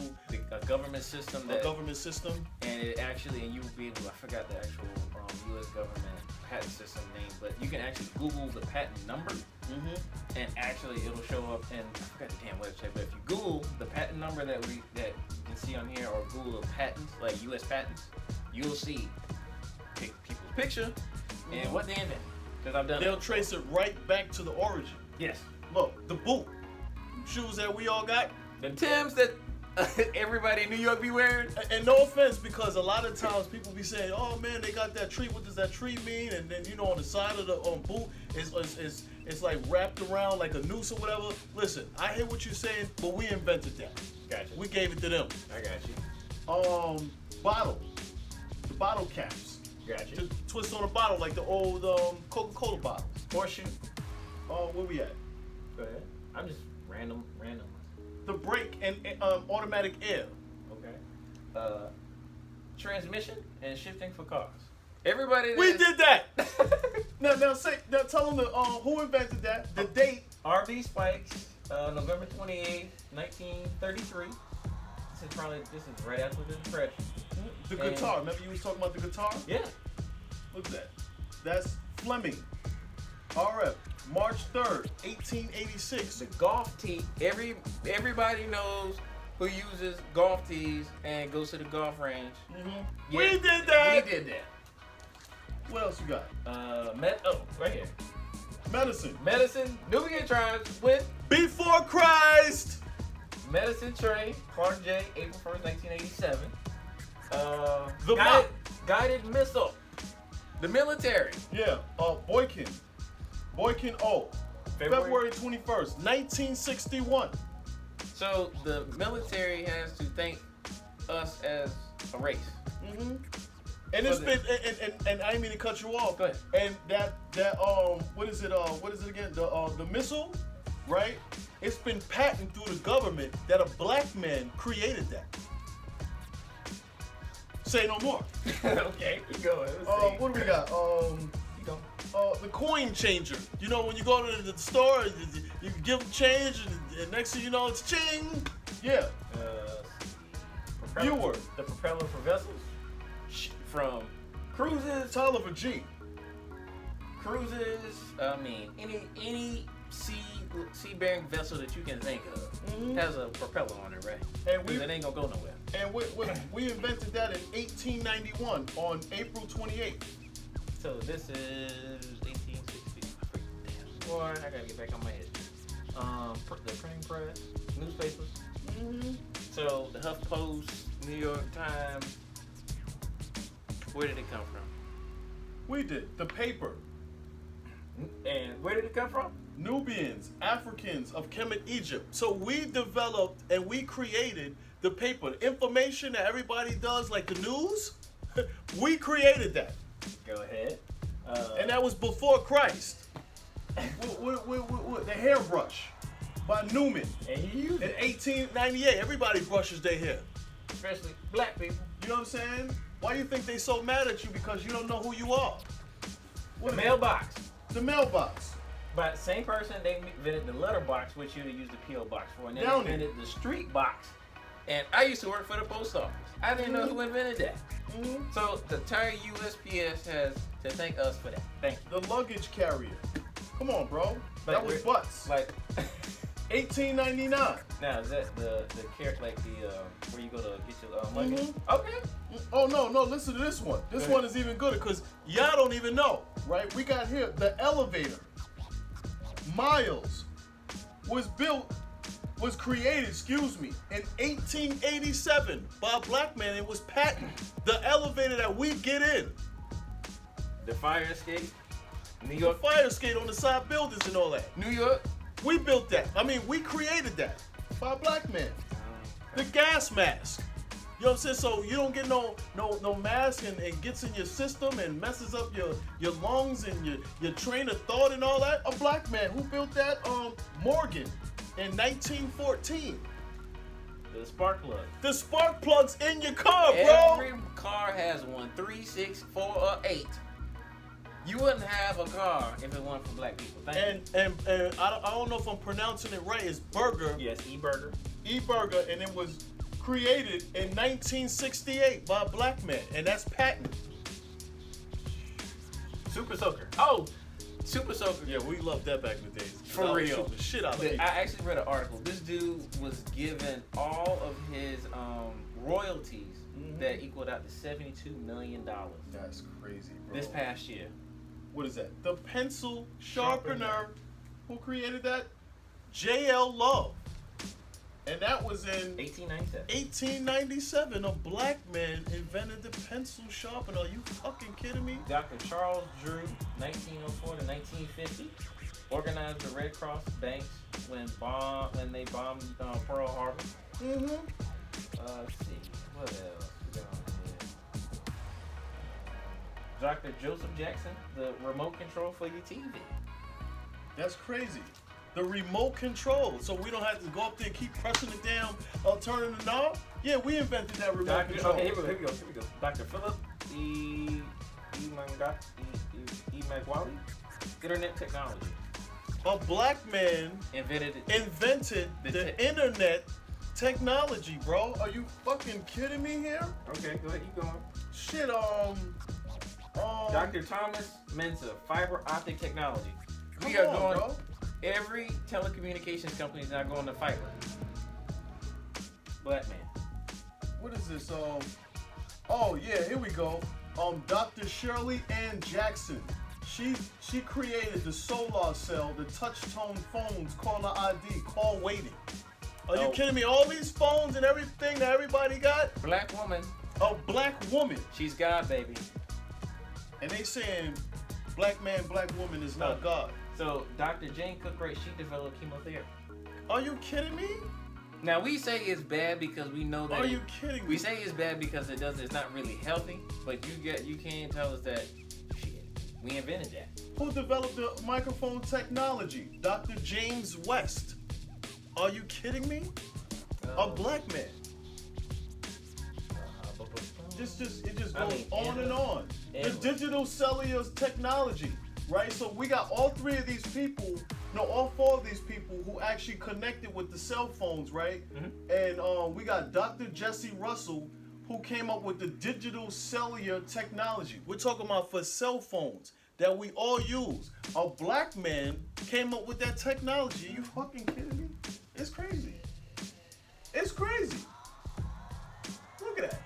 A government system
a government system.
and it actually, and you will be able to, I forgot the actual U.S. government patent system name, but you can actually Google the patent number, and actually it'll show up, and I forgot the damn website, but if you Google the patent number that you can see on here, or Google patents, like U.S. patents, you'll see people's picture and what they invented. Because I've done.
They'll trace it right back to the origin.
Yes.
Look, the boot shoes that we all got.
The Timbs that everybody in New York be wearing.
And no offense, because a lot of times people be saying, "Oh man, they got that tree. What does that tree mean?" And then on the side of the boot it's like wrapped around like a noose or whatever. Listen, I hear what you're saying, but we invented that.
Gotcha.
We gave it to them.
I got you.
Bottles, the bottle caps.
Got you.
To twist on a bottle like the old Coca-Cola bottles.
Horseshoe.
Where we at?
Go ahead. I'm just random.
The brake and automatic air.
Okay. Transmission and shifting for cars. Everybody.
We did that. now tell them who invented that. The date.
RV Spikes, November 28th, 1933. This is right after the Depression.
The guitar. Remember you was talking about the guitar?
Yeah.
Look at that. That's Fleming. RF. March 3rd, 1886.
The golf tee. Everybody knows who uses golf tees and goes to the golf range.
Mm-hmm.
Yeah,
we did that.
We did that.
What else you got?
Right here.
Medicine.
Nubian tribes with
Before Christ.
Medicine Tray, Clark J, April 1st, 1987. Guided missile. The military.
Yeah. Boykin O. February 21st, 1961.
So the military has to thank us as a race.
Mm-hmm. And it's been and I didn't mean to cut you off.
Go ahead.
And that what is it again? The missile, right? It's been patented through the government that a black man created that. Say no more.
Okay, keep going.
What do we got?
Keep going.
The coin changer. You know, when you go to the store, you give them change, and next thing you know, it's ching. Yeah. Viewer.
The propeller for vessels. From cruises.
Tolliver G.
Cruises. Any sea-bearing vessel that you can think of has a propeller on it, right? And it ain't gonna go nowhere.
And we invented that in 1891 on April 28th.
So this is 1860. Boy, I gotta get back on my head. The printing press, newspapers.
Mm-hmm.
So the HuffPost, New York Times. Where did it come from?
We did. The paper.
And where did it come from?
Nubians, Africans of Kemet, Egypt. So we developed and we created the paper. The information that everybody does, like the news, we created that.
Go ahead.
And that was before Christ. The hairbrush by Newman.
And you used
in
it.
1898. Everybody brushes their hair.
Especially black people.
You know what I'm saying? Why you think they so mad at you? Because you don't know who you are.
The mailbox.
The mailbox.
By the same person, they invented the letterbox, which you would use the P.O. box for. And then
Downey.
they invented the street box. And I used to work for the post office. I didn't know who invented that.
Mm-hmm.
So the entire USPS has to thank us for that. Thank you.
The luggage carrier. Come on, bro. That was butts.
Like
1899.
now is that the where you go to get your luggage?
Mm-hmm.
Okay.
Oh no, listen to this one. This one is even gooder because y'all don't even know, right? We got here the elevator. Miles was created, in 1887 by a black man. It was patented. The elevator that we get in.
The fire escape. New
The
York.
fire escape on the side buildings and all that.
New York.
We built that. We created that by a black man. The gas mask. You know what I'm saying? So you don't get no mask and gets in your system and messes up your lungs and your train of thought and all that. A black man who built that, Morgan, in 1914.
The spark plug.
The spark plug's in your car, bro.
Every car has one. 3, 6, 4, or 8. You wouldn't have a car if it weren't for black people. Thank you.
And I don't know if I'm pronouncing it right. It's Burger.
Yes, E-Burger.
E-Burger, and it was created in 1968 by a black man, and that's patent.
Super Soaker. Oh, Super Soaker.
Yeah, we loved that back in the days.
For real.
The shit out of it.
I actually read an article. This dude was given all of his royalties that equaled out to $72 million
That's crazy, bro.
this past year.
What is that? The pencil sharpener. Who created that? J.L. Love. And that was in
1897.
1897. A black man invented the pencil sharpener. Are you fucking kidding me?
Dr. Charles Drew, 1904 to 1950, organized the Red Cross banks when they bombed Pearl Harbor.
Mm-hmm.
Let's see, what else we got on here? Dr. Joseph Jackson, the remote control for your TV.
That's crazy. The remote control, so we don't have to go up there and keep pressing it down or turning the knob. Yeah, we invented that remote control.
Okay, here we go. Dr. Philip Emeagwali, internet technology.
A black man
Invented
the internet technology, bro. Are you fucking kidding me here?
Okay, go ahead, keep going.
Shit,
Dr. Thomas Mensa, fiber optic technology.
Come
We are
on,
going.
bro.
Every telecommunications company is now going to fiber. Black man.
What is this? Oh yeah, here we go. Dr. Shirley Ann Jackson. She created the solar cell, the touch tone phones, caller ID, call waiting. Are you kidding me? All these phones and everything that everybody got?
Black woman.
A black woman.
She's God, baby.
And they saying black man, black woman is not God.
So Dr. Jane Cook-Wright, she developed chemotherapy.
Are you kidding me?
Now we say it's bad because we know that.
Are you kidding me?
We say it's bad because it's not really healthy. But you can't tell us that. Shit, we invented that.
Who developed the microphone technology? Dr. James West. Are you kidding me? A black man. It just goes on and on. The digital cellular technology, right? So we got all four of these people who actually connected with the cell phones, right? Mm-hmm. And we got Dr. Jesse Russell, who came up with the digital cellular technology. We're talking about for cell phones that we all use. A black man came up with that technology. Are you fucking kidding me? It's crazy. It's crazy. Look at that.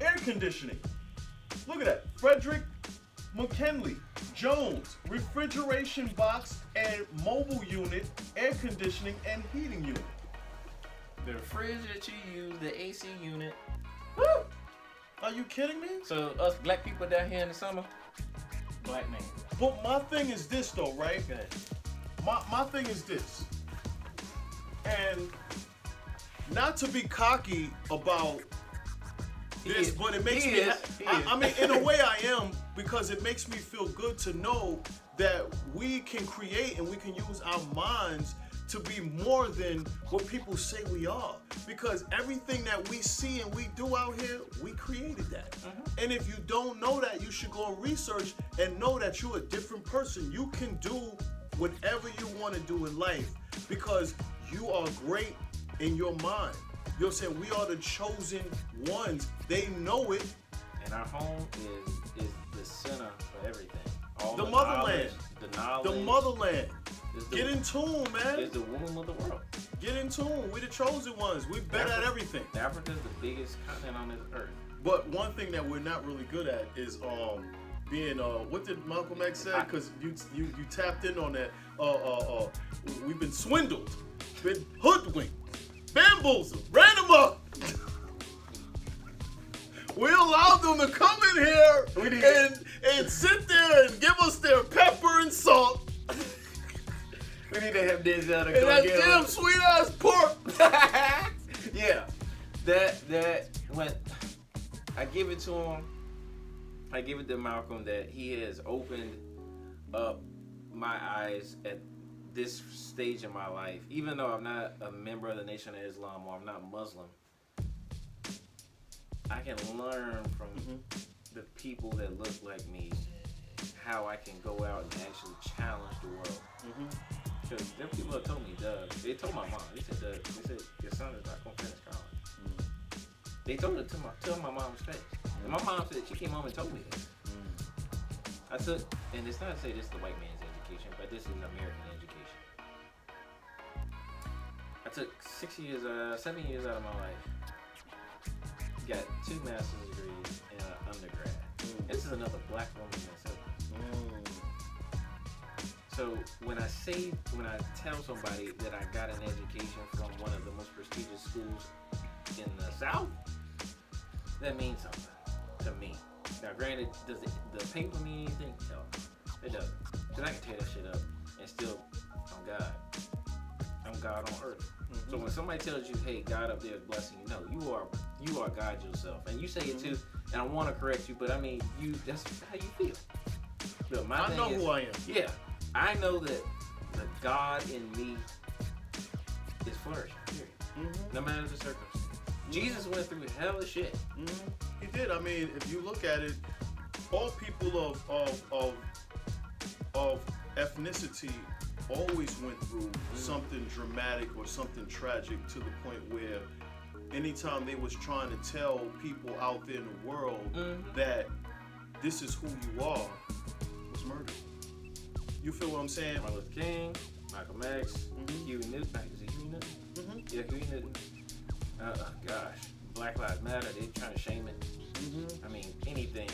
Air conditioning. Look at that. Frederick McKinley Jones, refrigeration box and mobile unit, air conditioning and heating unit.
The fridge that you use, the AC unit.
Woo! Are you kidding me?
So us black people down here in the summer, black man.
But my thing is this though, right?
Go ahead.
My thing is this. And not to be cocky about this, but it makes me. I mean, in a way, I am, because it makes me feel good to know that we can create and we can use our minds to be more than what people say we are. Because everything that we see and we do out here, we created that. Mm-hmm. And if you don't know that, you should go and research and know that you're a different person. You can do whatever you want to do in life because you are great in your mind. You know what I'm saying? We are the chosen ones. They know it.
And our home is the center for everything. All
the motherland.
The knowledge.
The motherland. Get in tune, man.
It's the womb of the world.
Get in tune. We're the chosen ones. We're better at everything.
Africa's the biggest continent on this earth.
But one thing that we're not really good at is being what did Malcolm X say? Because you tapped in on that. We've been swindled, been hoodwinked, bamboozled, ran them up. We allowed them to come in here and sit there and give us their pepper and salt.
We need to have this out of
and that damn sweet ass pork.
Yeah, that when I give it to him, I give it to Malcolm that he has opened up my eyes at this stage in my life. Even though I'm not a member of the Nation of Islam or I'm not Muslim, I can learn from the people that look like me how I can go out and actually challenge the world. Because there are people that told me, Doug, they told my mom, they said, your son is not going to finish college. They told it to my mom's face. And my mom said, she came home and told me this. I took, and it's not to say this is the white man's education, but this is an American education. I took 7 years out of my life. Got 2 master's degrees and an undergrad. This is another black woman that's up. So when I tell somebody that I got an education from one of the most prestigious schools in the South, that means something to me. Now, granted, does the paper mean anything? No, it doesn't. Because I can tear that shit up and still, I'm God. I'm God on earth. So when somebody tells you, hey, God up there is blessing you, no, you are God yourself. And you say it too, and I want to correct you, but I mean, that's how you feel. Look,
I know who I am.
Yeah, I know that the God in me is flourishing, period. No matter the circumstance. Jesus went through hell of shit.
He did. I mean, if you look at it, all people of ethnicity always went through something dramatic or something tragic, to the point where anytime they was trying to tell people out there in the world that this is who you are, was murdered. You feel what I'm saying?
Martin Luther King, Malcolm X, Huey Newton. Is it Huey Newton? Yeah, Huey Newton. Gosh, Black Lives Matter. They trying to shame it. I mean, anything.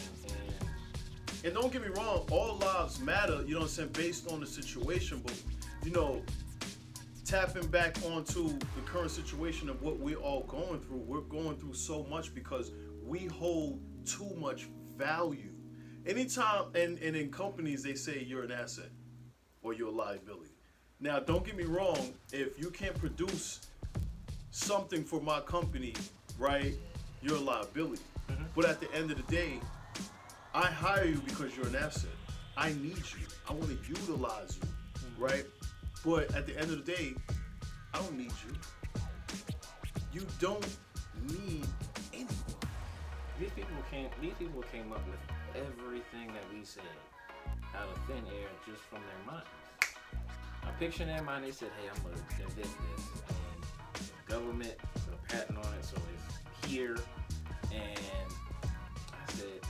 And don't get me wrong, all lives matter, you know what I'm saying, based on the situation, but, you know, tapping back onto the current situation of what we're all going through, we're going through so much because we hold too much value. Anytime, and in companies, they say you're an asset or you're a liability. Now, don't get me wrong, if you can't produce something for my company, right, you're a liability. But at the end of the day, I hire you because you're an asset. I need you. I want to utilize you, right? But at the end of the day, I don't need you. You don't need anyone.
These people came up with everything that we said out of thin air just from their minds. I picture in their mind, they said, hey, I'm going to invent this. And the government put a patent on it, so it's here. And I said,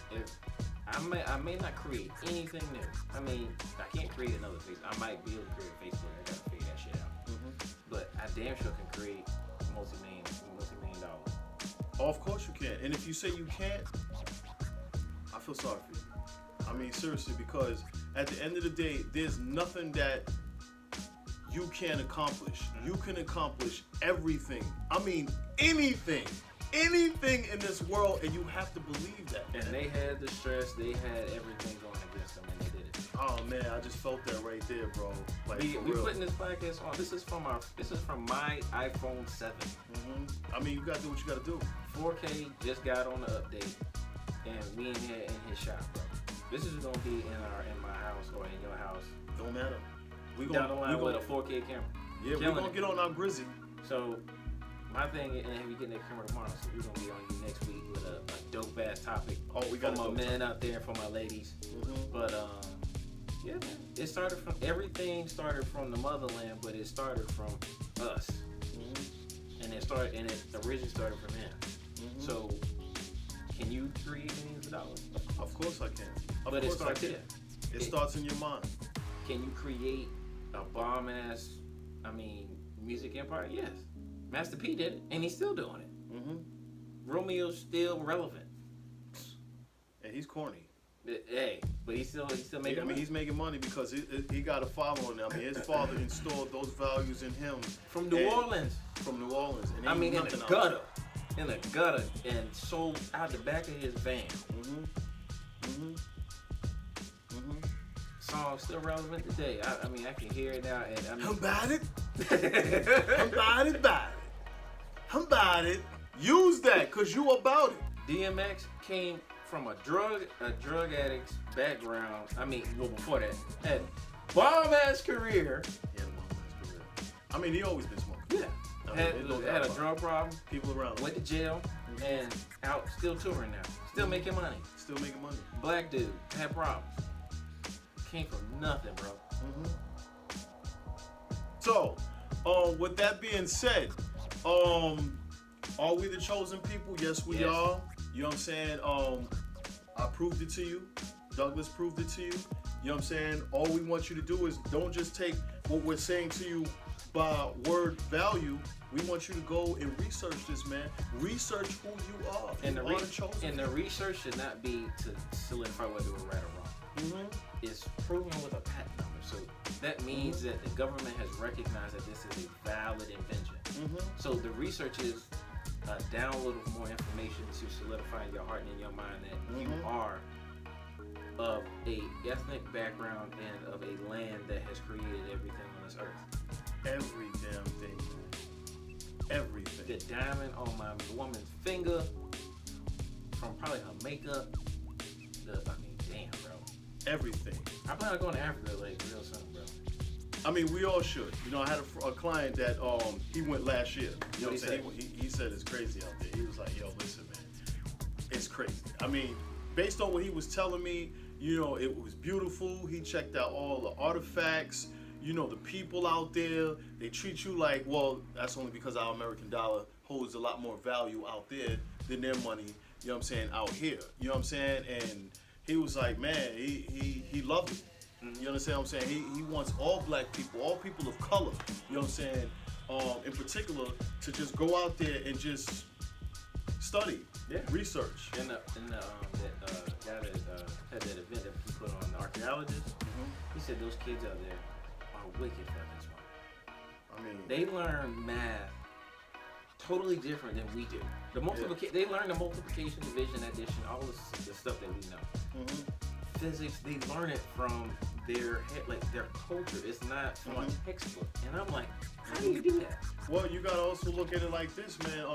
I may not create anything new. I mean, I can't create another Facebook. I might be able to create a Facebook. I gotta figure that shit out. But I damn sure can create multi-million dollars.
Oh, of course you can. And if you say you can't, I feel sorry for you. I mean, seriously, because at the end of the day, there's nothing that you can't accomplish. You can accomplish everything. I mean, anything in this world, and you have to believe that.
And they had the stress, they had everything going against them, and they did it.
Oh man, I just felt that right there, bro. Like,
we putting this podcast on. This is from my iPhone 7.
I mean, you gotta do what you gotta do.
4K just got on the update, and we in here in his shop, bro. This is gonna be in my house or in your house.
Don't matter. We
down the line with a 4K camera.
Yeah, we're gonna get on our Grizzy.
So my thing, and we getting that camera tomorrow, so we're gonna be on you next week with a dope ass topic.
Oh, we got
for my men out there, for my ladies. But yeah, man, everything started from the motherland, but it started from us, and it originally started from him. So, can you create millions of dollars?
Of course I can.
But it starts here.
It starts in your mind.
Can you create a bomb ass, music empire? Yes. Master P did it, and he's still doing it. Romeo's still relevant.
And he's corny.
Hey, but he's still making money.
He's making money because he got a following. I mean, his father installed those values in him.
From New Orleans.
And
in the gutter. In the gutter, and sold out the back of his van. Song still relevant today. I can hear it now, and
I'm about it. I'm about it. Use that, cause you about it.
DMX came from a drug addict's background. Before that, had bomb ass career.
I mean, he always been smoking.
Yeah. Had a drug problem.
People around.
Went to jail and out still touring now. Still making money. Black dude had problems. Came from nothing, bro.
So, with that being said, are we the chosen people? Yes, we are. You know what I'm saying? I proved it to you. Douglas proved it to you. You know what I'm saying? All we want you to do is don't just take what we're saying to you by word value, we want you to go and research this, man. Research who you are.
And
you are the chosen.
and the research should not be to solidify whether we're right or wrong.
Mm-hmm.
It's proven with a patent number. So that means that the government has recognized that this is a valid invention.
Mm-hmm.
So the research is a download of more information to solidify in your heart and in your mind that you are of a ethnic background and of a land that has created everything on this earth.
Every damn thing. Everything.
The diamond on my woman's finger, from probably her makeup. Damn, bro.
Everything.
I plan on going to Africa like real soon, bro.
I mean, we all should. You know, I had a client that he went last year. You know what I'm saying? He said it's crazy out there. He was like, yo, listen, man, it's crazy. I mean, based on what he was telling me, you know, it was beautiful. He checked out all the artifacts. You know, the people out there, they treat you like, well, that's only because our American dollar holds a lot more value out there than their money, you know what I'm saying, out here. You know what I'm saying? And he was like, man, he loved it. You understand what I'm saying? He wants all black people, all people of color, you know what I'm saying, in particular, to just go out there and just study, research.
And that guy that had that event that he put on, the archaeologist, he said those kids out there are wicked fucking smart.
I mean,
they learn math totally different than we do. They learn the multiplication, division, addition, all the stuff that we know. Physics, they learn it from their culture. It's not from a textbook. And I'm like, how do you do that?
Well, you gotta also look at it like this, man.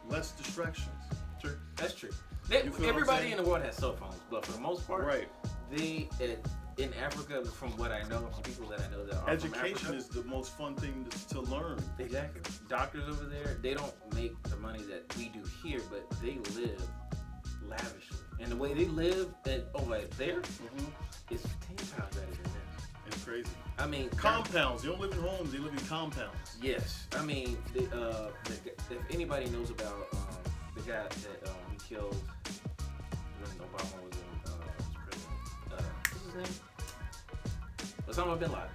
Less distractions.
True. That's true. Everybody in the world has cell phones, but for the most part,
right?
In Africa, from what I know, from people that I know that are
education
from Africa,
is the most fun thing to learn.
Exactly. Doctors over there, they don't make the money that we do here, but they live lavishly. And the way they live over there is 10 times better than this.
It's crazy.
I mean,
compounds. They don't live in homes. They live in compounds.
Yes. I mean, if anybody knows about the guy that we killed when Obama was president, what's his name? Osama bin Laden.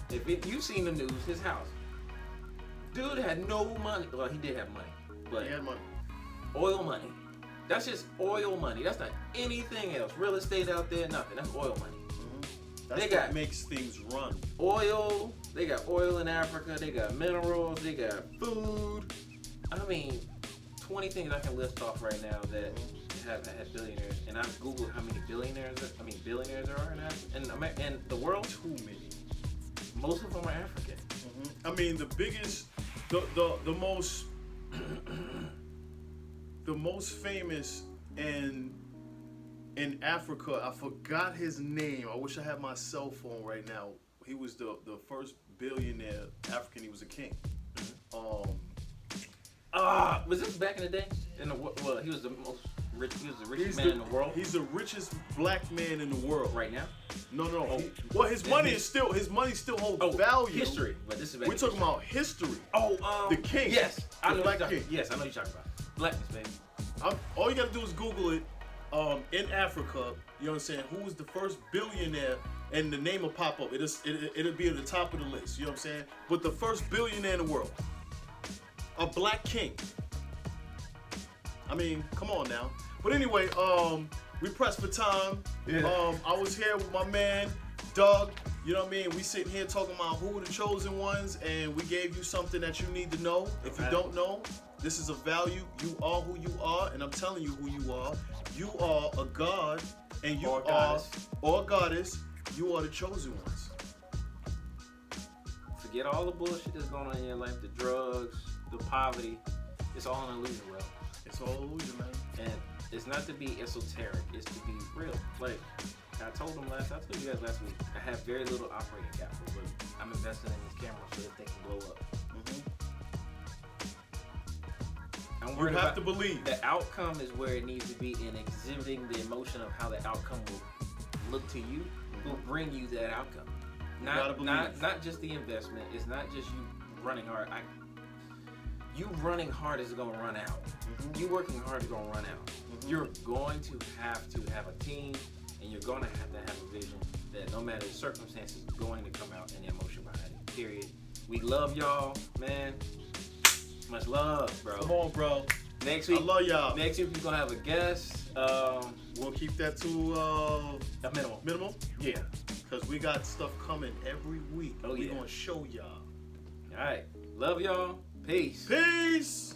If you've seen the news, his house, dude had no money. Well, he did have money, but
he had money.
Oil money. That's just oil money. That's not anything else. Real estate out there, nothing. That's oil money.
That's what makes things run.
Oil. They got oil in Africa. They got minerals. They got food. I mean, 20 things I can list off right now that have billionaires. And I've Googled how many billionaires there are in the world.
Too many.
Most of them are African.
I mean, the biggest, the most, the most famous in Africa. I forgot his name. I wish I had my cell phone right now. He was the first billionaire African. He was a king.
Was this back in the day? Well, he was the most rich. He was the richest man in the world.
He's the richest black man in the world
right now.
No. Well, his money still holds value.
History, but this is
we're talking about history.
The
king.
Yes,
the black king.
Yes, I know you're talking about blackness, baby.
All you gotta do is Google it. In Africa, you know what I'm saying? Who was the first billionaire? And the name will pop up. It'll be at the top of the list. You know what I'm saying? But the first billionaire in the world, a black king. I mean, come on now. But anyway, we pressed for time.
Yeah.
I was here with my man, Doug. You know what I mean? We sitting here talking about who are the chosen ones, and we gave you something that you need to know. If you don't know, this is a value. You are who you are, and I'm telling you who you are. You are a god, and you are a goddess. You are the chosen ones.
Forget all the bullshit that's going on in your life, the drugs, the poverty. It's all an illusion, bro.
It's all an illusion, man.
And it's not to be esoteric. It's to be real. Like I told you guys last week, I have very little operating capital, but I'm investing in this camera so that they can blow up.
You have to believe.
The outcome is where it needs to be, in exhibiting the emotion of how the outcome will look to you, will bring you that outcome. Not just the investment. It's not just you running hard. You running hard is going to run out. You working hard is going to run out. You're going to have a team, and you're going to have a vision that no matter the circumstances is going to come out in the emotion behind it. Period. We love y'all, man. Much love, bro.
Come on, bro.
Next week,
I love y'all.
Next week we're gonna have a guest.
We'll keep that to
A minimum.
minimum,
Yeah.
because we got stuff coming every week.
Oh,
We're
yeah.
gonna show y'all.
All right. Love y'all. Peace.
Peace.